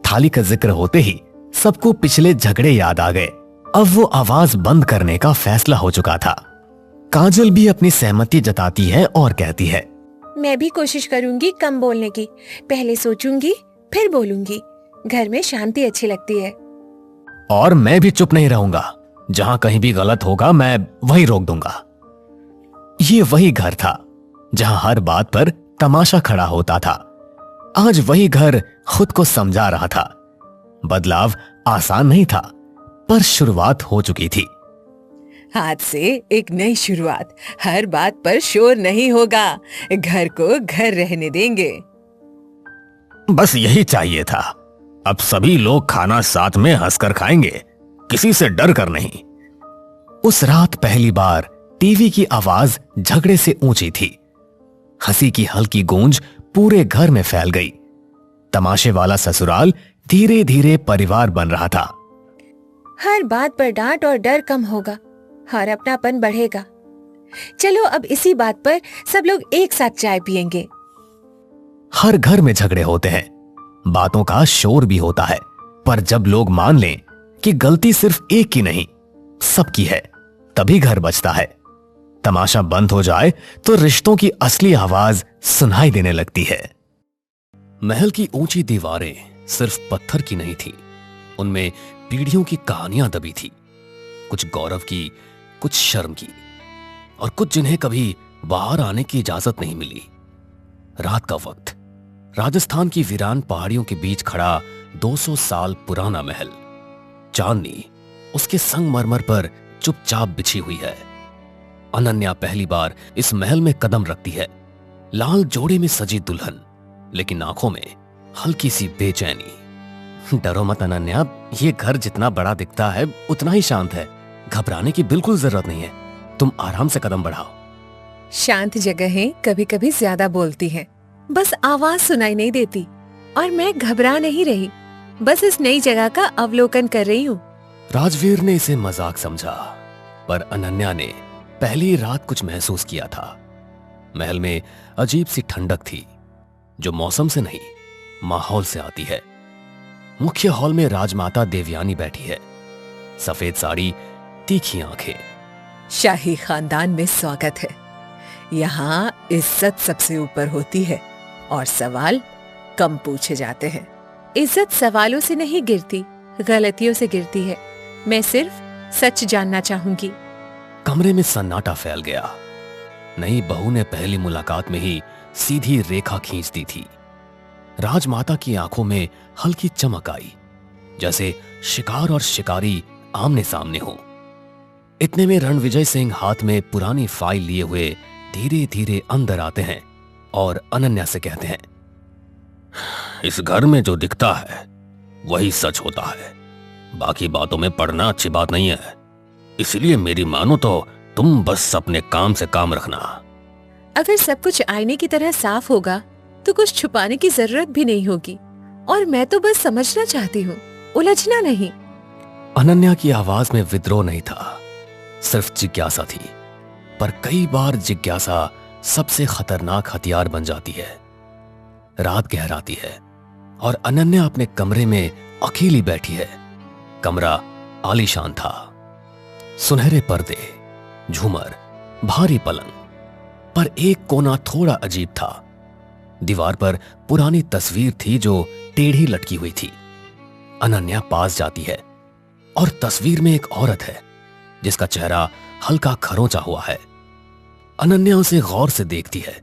थाली का जिक्र होते ही सबको पिछले झगड़े याद आ गए। अब वो आवाज बंद करने का फैसला हो चुका था। काजल भी अपनी सहमति जताती है और कहती है, मैं भी कोशिश करूंगी कम बोलने की। पहले सोचूंगी फिर बोलूंगी। घर में शांति अच्छी लगती है। और मैं भी चुप नहीं रहूंगा। जहां कहीं भी गलत होगा मैं वहीं रोक दूंगा। ये वही घर था जहां हर बात पर तमाशा खड़ा होता था। आज वही घर खुद को समझा रहा था। बदलाव आसान नहीं था, पर शुरुआत हो चुकी थी। आज से एक नई शुरुआत। हर बात पर शोर नहीं होगा। घर को घर रहने देंगे। बस यही चाहिए था। अब सभी लोग खाना साथ में हंसकर खाएंगे, किसी से डर कर नहीं। उस रात पहली बार टीवी की आवाज झगड़े से ऊंची थी। हंसी की हल्की गूंज पूरे घर में फैल गई। तमाशे वाला ससुराल धीरे धीरे परिवार बन रहा था। हर बात पर डांट और डर कम होगा और अपनापन बढ़ेगा। चलो अब इसी बात पर सब लोग एक साथ चाय पियेंगे। हर घर में झगड़े होते हैं, बातों का शोर भी होता है, पर जब लोग मान लें कि गलती सिर्फ एक की नहीं सबकी है, तभी घर बचता है। तमाशा बंद हो जाए तो रिश्तों की असली आवाज सुनाई देने लगती है। महल की ऊंची दीवारें सिर्फ पत्थर की नहीं थी, उनमें पीढ़ियों की कहानियां दबी थी। कुछ गौरव की, कुछ शर्म की, और कुछ जिन्हें कभी बाहर आने की इजाजत नहीं मिली। रात का वक्त, राजस्थान की वीरान पहाड़ियों के बीच खड़ा 200 साल पुराना महल। चांदनी उसके संगमरमर पर चुपचाप बिछी हुई है। अनन्या पहली बार इस महल में कदम रखती है। लाल जोड़े में सजी दुल्हन, लेकिन आंखों में हल्की सी बेचैनी। डरो मत अनन्या, ये घर जितना बड़ा दिखता है उतना ही शांत है। घबराने की बिल्कुल जरूरत नहीं है, तुम आराम से कदम बढ़ाओ। शांत जगहें कभी कभी ज्यादा बोलती हैं, बस आवाज सुनाई नहीं देती। और मैं घबरा नहीं रही, बस इस नई जगह का अवलोकन कर रही हूँ। राजवीर ने इसे मजाक समझा, पर अनन्या ने पहली रात कुछ महसूस किया था। महल में अजीब सी ठंडक थी, जो मौसम से नहीं माहौल से आती है। मुख्य हॉल में राजमाता देवयानी बैठी है। सफेद साड़ी, तीखी आंखें। शाही खानदान में स्वागत है। यहाँ इज्जत सबसे ऊपर होती है और सवाल कम पूछे जाते हैं। इज्जत सवालों से नहीं गिरती, गलतियों से गिरती है। मैं सिर्फ सच जानना चाहूंगी। कमरे में सन्नाटा फैल गया। नई बहू ने पहली मुलाकात में ही सीधी रेखा खींच दी थी। राजमाता की आंखों में हल्की चमक आई, जैसे शिकार और शिकारी आमने सामने हो। इतने में रणविजय सिंह हाथ में पुरानी फाइल लिए हुए धीरे धीरे अंदर आते हैं और अनन्या से कहते हैं, इस घर में जो दिखता है वही सच होता है। बाकी बातों में पड़ना अच्छी बात नहीं है, इसलिए मेरी मानो तो तुम बस अपने काम से काम रखना। अगर सब कुछ आईने की तरह साफ होगा तो कुछ छुपाने की जरूरत भी नहीं होगी। और मैं तो बस समझना चाहती हूँ, उलझना नहीं। अनन्या की आवाज में विद्रोह नहीं था, सिर्फ जिज्ञासा थी। पर कई बार जिज्ञासा सबसे खतरनाक हथियार बन जाती है। रात गहराती है और अनन्या अपने कमरे में अकेली बैठी है। कमरा आलीशान था, सुनहरे पर्दे, झूमर, भारी पलंग, पर एक कोना थोड़ा अजीब था। दीवार पर पुरानी तस्वीर थी जो टेढ़ी लटकी हुई थी। अनन्या पास जाती है और तस्वीर में एक औरत है जिसका चेहरा हल्का खरोंचा हुआ है। अनन्या उसे गौर से देखती है,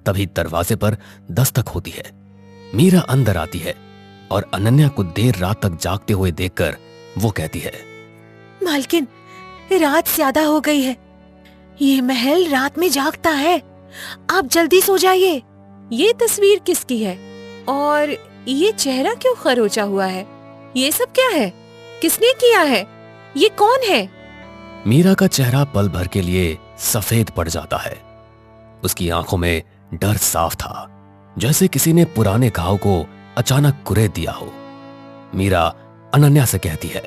तभी दरवाजे पर दस्तक होती है। मीरा अंदर आती है और अनन्या को देर रात तक जागते हुए देखकर वो कहती है, मालकिन, रात ज्यादा हो गई है। ये महल रात में जागता है, आप जल्दी सो जाइए। ये तस्वीर किसकी है और ये चेहरा क्यों खरोचा हुआ है? ये सब क्या है? किसने किया है? ये कौन है? मीरा का चेहरा पल भर के लिए सफेद पड़ जाता है। उसकी आंखों में डर साफ था, जैसे किसी ने पुराने घाव को अचानक कुरेद दिया हो। मीरा अनन्या से कहती है,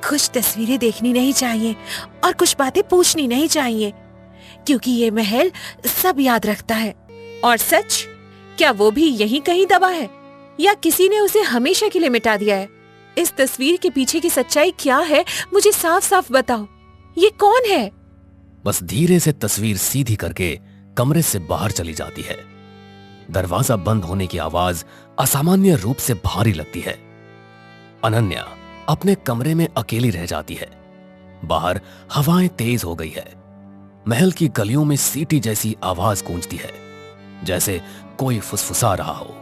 कुछ तस्वीरें देखनी नहीं चाहिए और कुछ बातें पूछनी नहीं चाहिए, क्योंकि ये महल सब याद रखता है। और सच, क्या वो भी यहीं कहीं दबा है या किसी ने उसे हमेशा के लिए मिटा दिया है? इस तस्वीर के पीछे की सच्चाई क्या है, मुझे साफ साफ बताओ। ये कौन है? बस धीरे से तस्वीर सीधी करके कमरे से बाहर चली जाती है। दरवाजा बंद होने की आवाज असामान्य रूप से भारी लगती है। अनन्या अपने कमरे में अकेली रह जाती है। बाहर हवाएं तेज हो गई है। महल की गलियों में सीटी जैसी आवाज गूंजती है, जैसे कोई फुसफुसा रहा हो।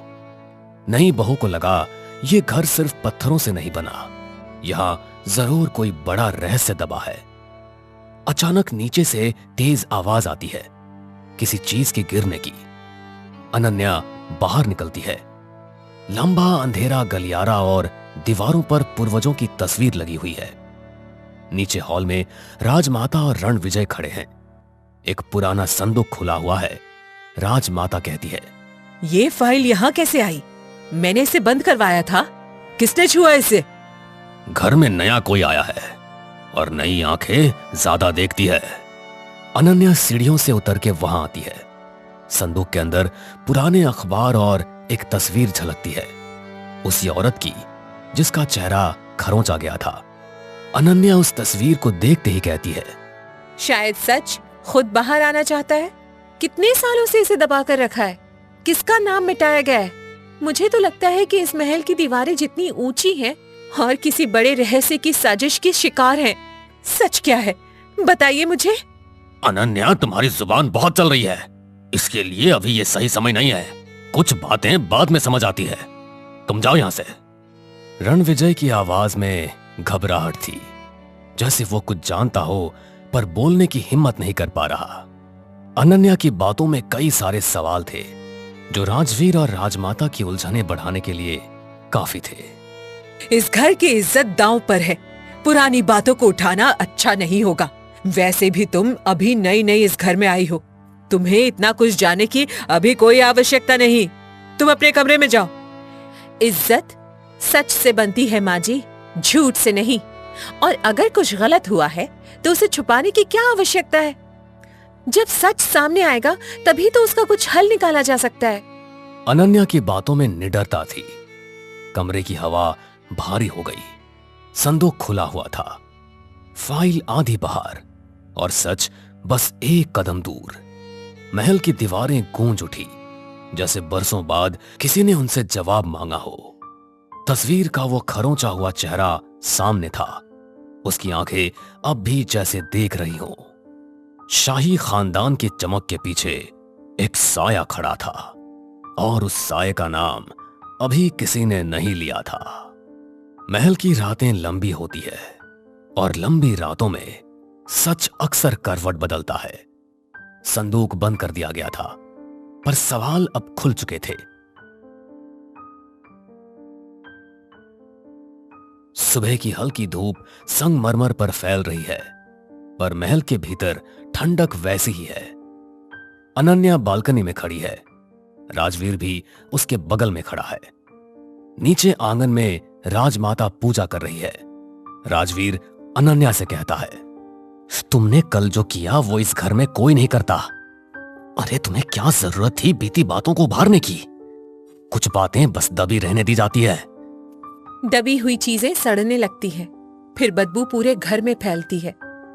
नई बहू को लगा ये घर सिर्फ पत्थरों से नहीं बना, यहां जरूर कोई बड़ा रहस्य दबा है। अचानक नीचे से तेज आवाज आती है, किसी चीज के गिरने की। अनन्या बाहर निकलती है। लंबा अंधेरा गलियारा और दीवारों पर पूर्वजों की तस्वीर लगी हुई है। नीचे हॉल में राजमाता और रणविजय खड़े हैं। एक पुराना संदूक खुला हुआ है। राजमाता कहती है, ये फाइल यहाँ कैसे आई? मैंने इसे बंद करवाया था। किसने छुआ इसे? घर में नया कोई आया है और नई आंखें ज्यादा देखती है। अनन्या सीढ़ियों से उतर के वहां आती है। संदूक के अंदर पुराने अखबार और एक तस्वीर झलकती है, उसी औरत की जिसका चेहरा खरोंचा गया था। अनन्या उस तस्वीर को देखते ही कहती है, शायद सच खुद बाहर आना चाहता है। कितने सालों से इसे दबा कर रखा है। किसका नाम मिटाया गया है? मुझे तो लगता है कि इस महल की दीवारें जितनी ऊंची हैं और किसी बड़े रहस्य की साजिश की शिकार हैं। सच क्या है, बताइए मुझे। अनन्या, तुम्हारी जुबान बहुत चल रही है। इसके लिए अभी ये सही समय नहीं है। कुछ बातें बाद में समझ आती है। तुम जाओ यहां से। रणविजय की आवाज में घबराहट थी, जैसे वो कुछ जानता हो पर बोलने की हिम्मत नहीं कर पा रहा। अनन्या की बातों में कई सारे सवाल थे जो राजवीर और राजमाता की उलझनें बढ़ाने के लिए काफी थे। इस घर की इज्जत दांव पर है। पुरानी बातों को उठाना अच्छा नहीं होगा। वैसे भी तुम अभी नई नई इस घर में आई हो। तुम्हें इतना कुछ जानने की अभी कोई आवश्यकता नहीं। तुम अपने कमरे में जाओ। इज्जत सच से बनती है माँ जी, झूठ से नहीं। और अगर कुछ गलत हुआ है तो उसे छुपाने की क्या आवश्यकता है? जब सच सामने आएगा तभी तो उसका कुछ हल निकाला जा सकता है। अनन्या की बातों में निडरता थी। कमरे की हवा भारी हो गई। संदूक खुला हुआ था, फाइल आधी बाहर और सच बस एक कदम दूर। महल की दीवारें गूंज उठी, जैसे बरसों बाद किसी ने उनसे जवाब मांगा हो। तस्वीर का वो खरोंचा हुआ चेहरा सामने था। उसकी आंखें अब भी जैसे देख रही हों। शाही खानदान की चमक के पीछे एक साया खड़ा था और उस साये का नाम अभी किसी ने नहीं लिया था। महल की रातें लंबी होती है और लंबी रातों में सच अक्सर करवट बदलता है। संदूक बंद कर दिया गया था, पर सवाल अब खुल चुके थे। सुबह की हल्की धूप संगमरमर पर फैल रही है, पर महल के भीतर ठंडक वैसी ही है। अनन्या बालकनी में खड़ी है। राजवीर भी उसके बगल में खड़ा है। नीचे आंगन में राजमाता पूजा कर रही है। राजवीर अनन्या से कहता है, तुमने कल जो किया वो इस घर में कोई नहीं करता। अरे तुम्हें क्या जरूरत थी बीती बातों को उभारने की? कुछ बातें बस दबी रहने दी जाती है। दबी हुई चीजें सड़ने लगती हैं, फिर बदबू पूरे घर में फैलती है।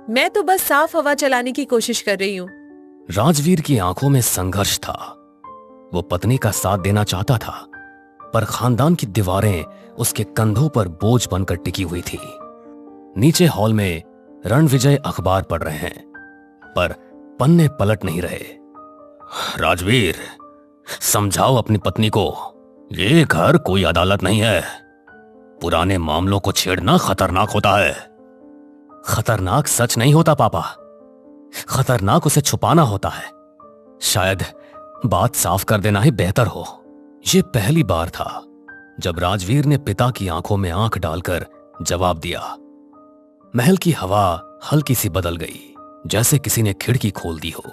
मैं तो बस साफ हवा चलाने की कोशिश कर रही हूँ। राजवीर की आंखों में संघर्ष था। वो पत्नी का साथ देना चाहता था, पर खानदान की दीवारें उसके कंधों पर बोझ बनकर टिकी हुई थी। नीचे हॉल में रणविजय अखबार पढ़ रहे हैं, पर पन्ने पलट नहीं रहे। राजवीर, समझाओ अपनी पत्नी को, ये घर कोई अदालत नहीं है। पुराने मामलों को छेड़ना खतरनाक होता है। खतरनाक सच नहीं होता पापा, खतरनाक उसे छुपाना होता है। शायद बात साफ कर देना ही बेहतर हो। यह पहली बार था जब राजवीर ने पिता की आंखों में आंख डालकर जवाब दिया। महल की हवा हल्की सी बदल गई, जैसे किसी ने खिड़की खोल दी हो।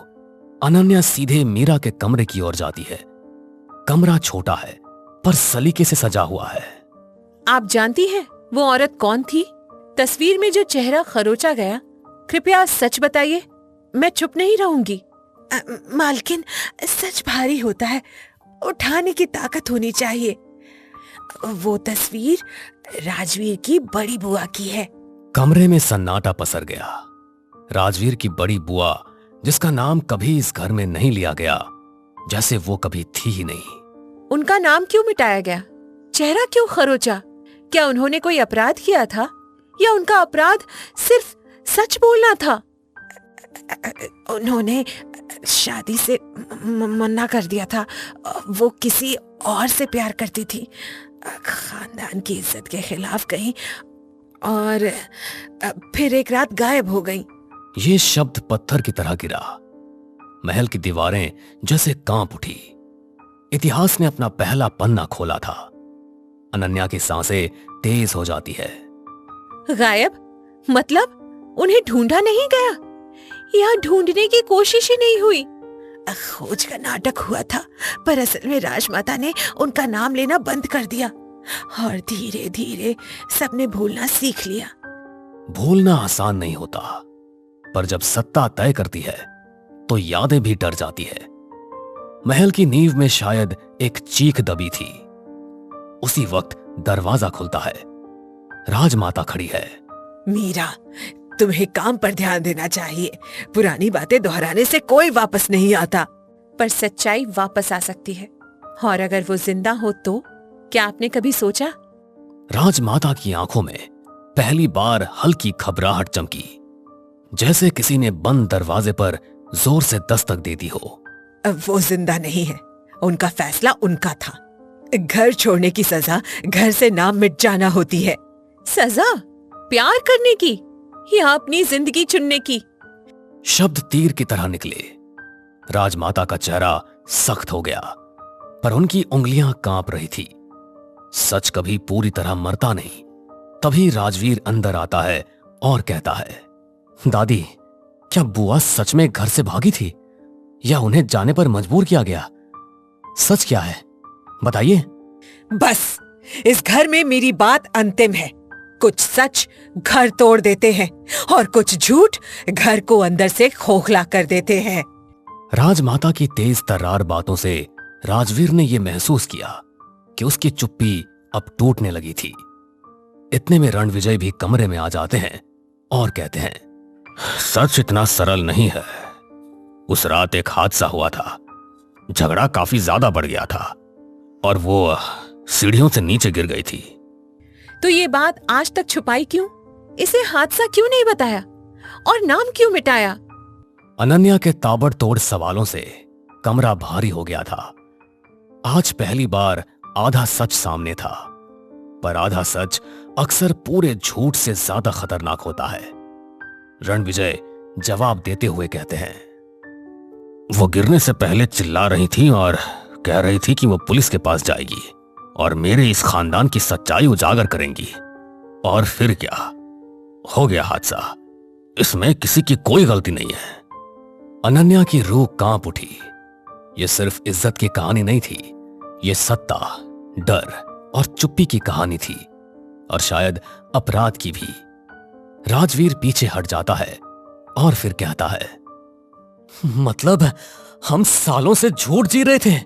अनन्या सीधे मीरा के कमरे की ओर जाती है। कमरा छोटा है, पर सलीके से सजा हुआ है। आप जानती हैं वो औरत कौन थी? तस्वीर में जो चेहरा खरोचा गया, कृपया सच बताइए। मैं चुप नहीं रहूंगी। मालकिन, सच भारी होता है, उठाने की ताकत होनी चाहिए। वो तस्वीर राजवीर की बड़ी बुआ की है। कमरे में सन्नाटा पसर गया। राजवीर की बड़ी बुआ, जिसका नाम कभी इस घर में नहीं लिया गया, जैसे वो कभी थी ही नहीं। उनका नाम क्यों मिटाया गया? चेहरा क्यों खरोचा? क्या उन्होंने कोई अपराध किया था, या उनका अपराध सिर्फ सच बोलना था? उन्होंने शादी से मना कर दिया था। वो किसी और से प्यार करती थी, खानदान की इज्जत के खिलाफ गई और फिर एक रात गायब हो गई। ये शब्द पत्थर की तरह गिरा। महल की दीवारें जैसे कांप उठी। इतिहास ने अपना पहला पन्ना खोला था। अनन्या की सांसें तेज हो जाती है। गायब? मतलब उन्हें ढूंढा नहीं गया या ढूंढने की कोशिश ही नहीं हुई? खोज का नाटक हुआ था, पर असल में राजमाता ने उनका नाम लेना बंद कर दिया और धीरे धीरे सबने भूलना सीख लिया। भूलना आसान नहीं होता, पर जब सत्ता तय करती है तो यादें भी डर जाती है। महल की नींव में शायद एक चीख दबी थी। उसी वक्त दरवाजा खुलता है। राजमाता खड़ी है। मीरा, तुम्हें काम पर ध्यान देना चाहिए। पुरानी बातें दोहराने से कोई वापस नहीं आता। पर सच्चाई वापस आ सकती है, और अगर वो जिंदा हो तो? क्या आपने कभी सोचा? राजमाता की आंखों में पहली बार हल्की घबराहट चमकी, जैसे किसी ने बंद दरवाजे पर जोर से दस्तक दे दी हो। अब वो जिंदा नहीं है। उनका फैसला उनका था। घर छोड़ने की सजा घर से नाम मिट जाना होती है। सजा प्यार करने की या अपनी जिंदगी चुनने की? शब्द तीर की तरह निकले। राजमाता का चेहरा सख्त हो गया, पर उनकी उंगलियां कांप रही थी। सच कभी पूरी तरह मरता नहीं। तभी राजवीर अंदर आता है और कहता है, दादी, क्या बुआ सच में घर से भागी थी या उन्हें जाने पर मजबूर किया गया? सच क्या है, बताइए। बस, इस घर में मेरी बात अंतिम है। कुछ सच घर तोड़ देते हैं और कुछ झूठ घर को अंदर से खोखला कर देते हैं। राजमाता की तेज तर्रार बातों से राजवीर ने यह महसूस किया कि उसकी चुप्पी अब टूटने लगी थी। इतने में रणविजय भी कमरे में आ जाते हैं और कहते हैं, सच इतना सरल नहीं है। उस रात एक हादसा हुआ था। झगड़ा काफी ज्यादा बढ़ गया था और वो सीढ़ियों से नीचे गिर गई थी। तो ये बात आज तक छुपाई क्यों? इसे हादसा क्यों नहीं बताया और नाम क्यों मिटाया? अनन्या के ताबड़तोड़ सवालों से कमरा भारी हो गया था। आज पहली बार आधा सच सामने था, पर आधा सच अक्सर पूरे झूठ से ज्यादा खतरनाक होता है। रणविजय जवाब देते हुए कहते हैं, वो गिरने से पहले चिल्ला रही थी और कह रही थी कि वो पुलिस के पास जाएगी और मेरे इस खानदान की सच्चाई उजागर करेंगी। और फिर क्या हो गया? हादसा। इसमें किसी की कोई गलती नहीं है। अनन्या की रूह कांप उठी। यह सिर्फ इज्जत की कहानी नहीं थी, यह सत्ता, डर और चुप्पी की कहानी थी, और शायद अपराध की भी। राजवीर पीछे हट जाता है और फिर कहता है, मतलब हम सालों से झूठ जी रहे थे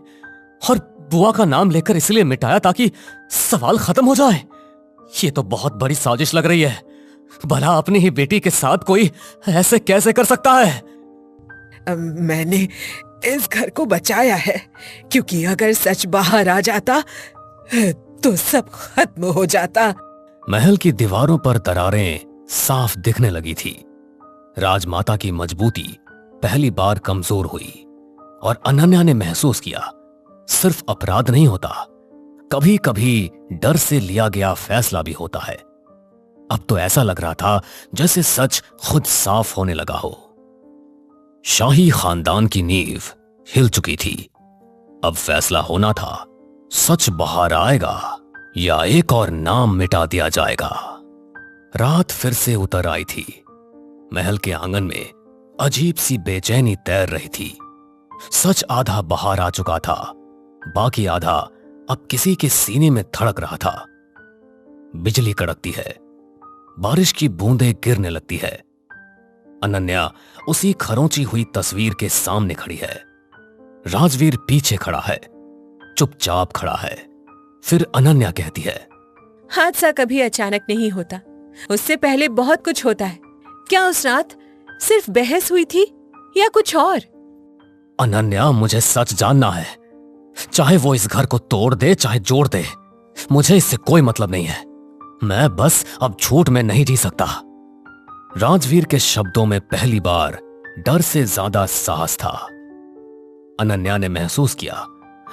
और बुआ का नाम लेकर इसलिए मिटाया ताकि सवाल खत्म हो जाए? ये तो बहुत बड़ी साजिश लग रही है। भला अपनी ही बेटी के साथ कोई ऐसे कैसे कर सकता है? मैंने इस घर को बचाया है, क्योंकि अगर सच बाहर आ जाता तो सब खत्म हो जाता। महल की दीवारों पर दरारें साफ दिखने लगी थी। राजमाता की मजबूती पहली बार कमजोर हुई और अनन्या ने महसूस किया, सिर्फ अपराध नहीं होता, कभी कभी डर से लिया गया फैसला भी होता है। अब तो ऐसा लग रहा था जैसे सच खुद साफ होने लगा हो। शाही खानदान की नींव हिल चुकी थी। अब फैसला होना था, सच बाहर आएगा या एक और नाम मिटा दिया जाएगा। रात फिर से उतर आई थी। महल के आंगन में अजीब सी बेचैनी तैर रही थी। सच आधा बाहर आ चुका था, बाकी आधा अब किसी के सीने में धड़क रहा था। बिजली कड़कती है, बारिश की बूंदें गिरने लगती है। अनन्या उसी खरोंची हुई तस्वीर के सामने खड़ी है। राजवीर पीछे खड़ा है, चुपचाप खड़ा है। फिर अनन्या कहती है, हादसा कभी अचानक नहीं होता, उससे पहले बहुत कुछ होता है। क्या उस रात सिर्फ बहस हुई थी या कुछ और? अनन्या, मुझे सच जानना है। चाहे वो इस घर को तोड़ दे चाहे जोड़ दे, मुझे इससे कोई मतलब नहीं है। मैं बस अब झूठ में नहीं जी सकता। राजवीर के शब्दों में पहली बार डर से ज्यादा साहस था। अनन्या ने महसूस किया,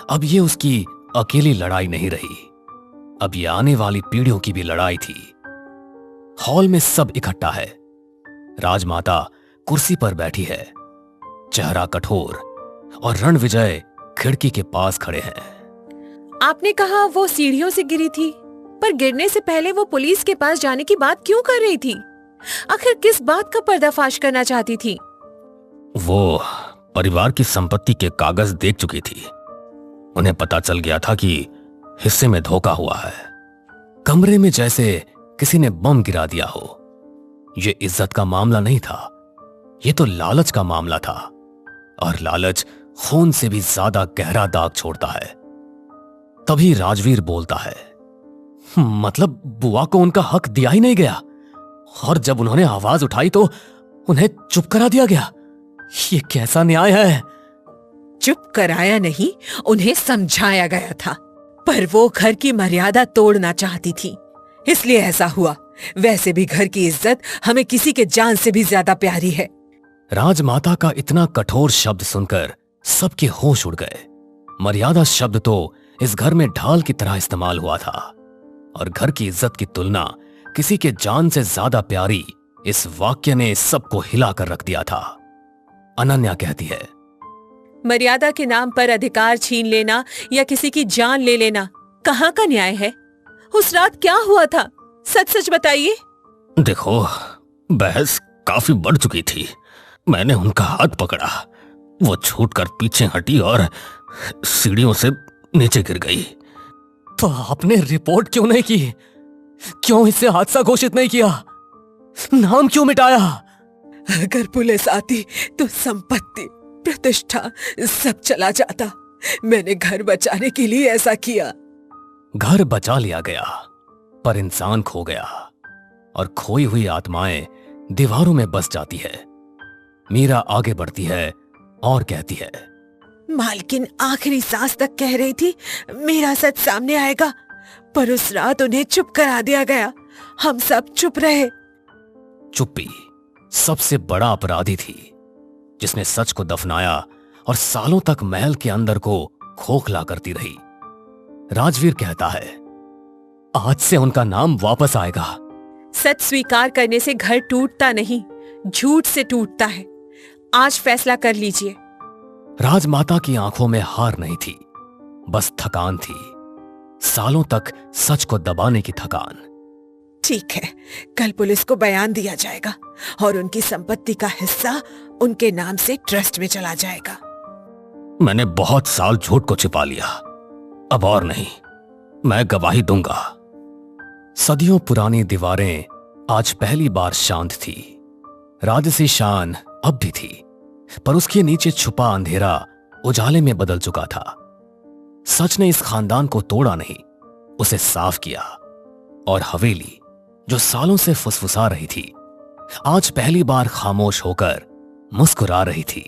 अब ये उसकी अकेली लड़ाई नहीं रही, अब ये आने वाली पीढ़ियों की भी लड़ाई थी। हॉल में सब इकट्ठा है। राजमाता कुर्सी पर बैठी है, चेहरा कठोर, और रणविजय खिड़की के पास खड़े हैं। आपने कहा वो सीढ़ियों से गिरी थी, पर गिरने से पहले वो पुलिस के पास जाने की बात क्यों कर रही थी? आखिर किस बात का पर्दाफाश करना चाहती थी? वो परिवार की संपत्ति के कागज देख चुकी थी। उन्हें पता चल गया था कि हिस्से में धोखा हुआ है। कमरे में जैसे किसी ने बम गिरा दिया हो। यह इज्जत का मामला नहीं था, यह तो लालच का मामला था, और लालच खून से भी ज्यादा गहरा दाग छोड़ता है। तभी राजवीर बोलता है, मतलब बुआ को उनका हक दिया ही नहीं गया, और जब उन्होंने आवाज उठाई तो उन्हें चुप करा दिया गया। ये कैसा न्याय है? चुप कराया नहीं, उन्हें समझाया गया था, पर वो घर की मर्यादा तोड़ना चाहती थी, इसलिए ऐसा हुआ। वैसे भी घर की इज्जत हमें किसी के जान से भी ज्यादा प्यारी है। राजमाता का इतना कठोर शब्द सुनकर सबके होश उड़ गए। मर्यादा शब्द तो इस घर में ढाल की तरह इस्तेमाल हुआ था, और घर की इज्जत की तुलना किसी के जान से ज्यादा प्यारी इस वाक्य ने सबको हिलाकर रख दिया था। अनन्या कहती है, मर्यादा के नाम पर अधिकार छीन लेना या किसी की जान ले लेना कहाँ का न्याय है? उस रात क्या हुआ था, सच सच बताइए। देखो, बहस काफी बढ़ चुकी थी। मैंने उनका हाथ पकड़ा, वो छूटकर पीछे हटी और सीढ़ियों से नीचे गिर गई। तो आपने रिपोर्ट क्यों नहीं की? क्यों इसे हादसा घोषित नहीं किया? नाम क्यों मिटाया? अगर पुलिस आती तो संपत्ति, प्रतिष्ठा सब चला जाता। मैंने घर बचाने के लिए ऐसा किया। घर बचा लिया गया, पर इंसान खो गया, और खोई हुई आत्माएं दीवारों में बस जाती है। मीरा आगे बढ़ती है और कहती है, मालकिन आखिरी सांस तक कह रही थी मेरा सच सामने आएगा, पर उस रात उन्हें चुप करा दिया गया। हम सब चुप रहे। चुप्पी सबसे बड़ा अपराधी थी, जिसने सच को दफनाया और सालों तक महल के अंदर को खोखला करती रही। राजवीर कहता है, आज से उनका नाम वापस आएगा। सच स्वीकार करने से घर टूटता नहीं, झूठ से टूटता है। आज फैसला कर लीजिए। राजमाता की आंखों में हार नहीं थी, बस थकान थी, सालों तक सच को दबाने की थकान। ठीक है, कल पुलिस को बयान दिया जाएगा और उनकी संपत्ति का हिस्सा उनके नाम से ट्रस्ट में चला जाएगा। मैंने बहुत साल झूठ को छिपा लिया, अब और नहीं, मैं गवाही दूंगा। सदियों पुरानी दीवारें आज पहली बार शांत थी। राजसी शान अब भी थी, पर उसके नीचे छुपा अंधेरा उजाले में बदल चुका था। सच ने इस खानदान को तोड़ा नहीं, उसे साफ किया, और हवेली जो सालों से फुसफुसा रही थी, आज पहली बार खामोश होकर मुस्कुरा रही थी।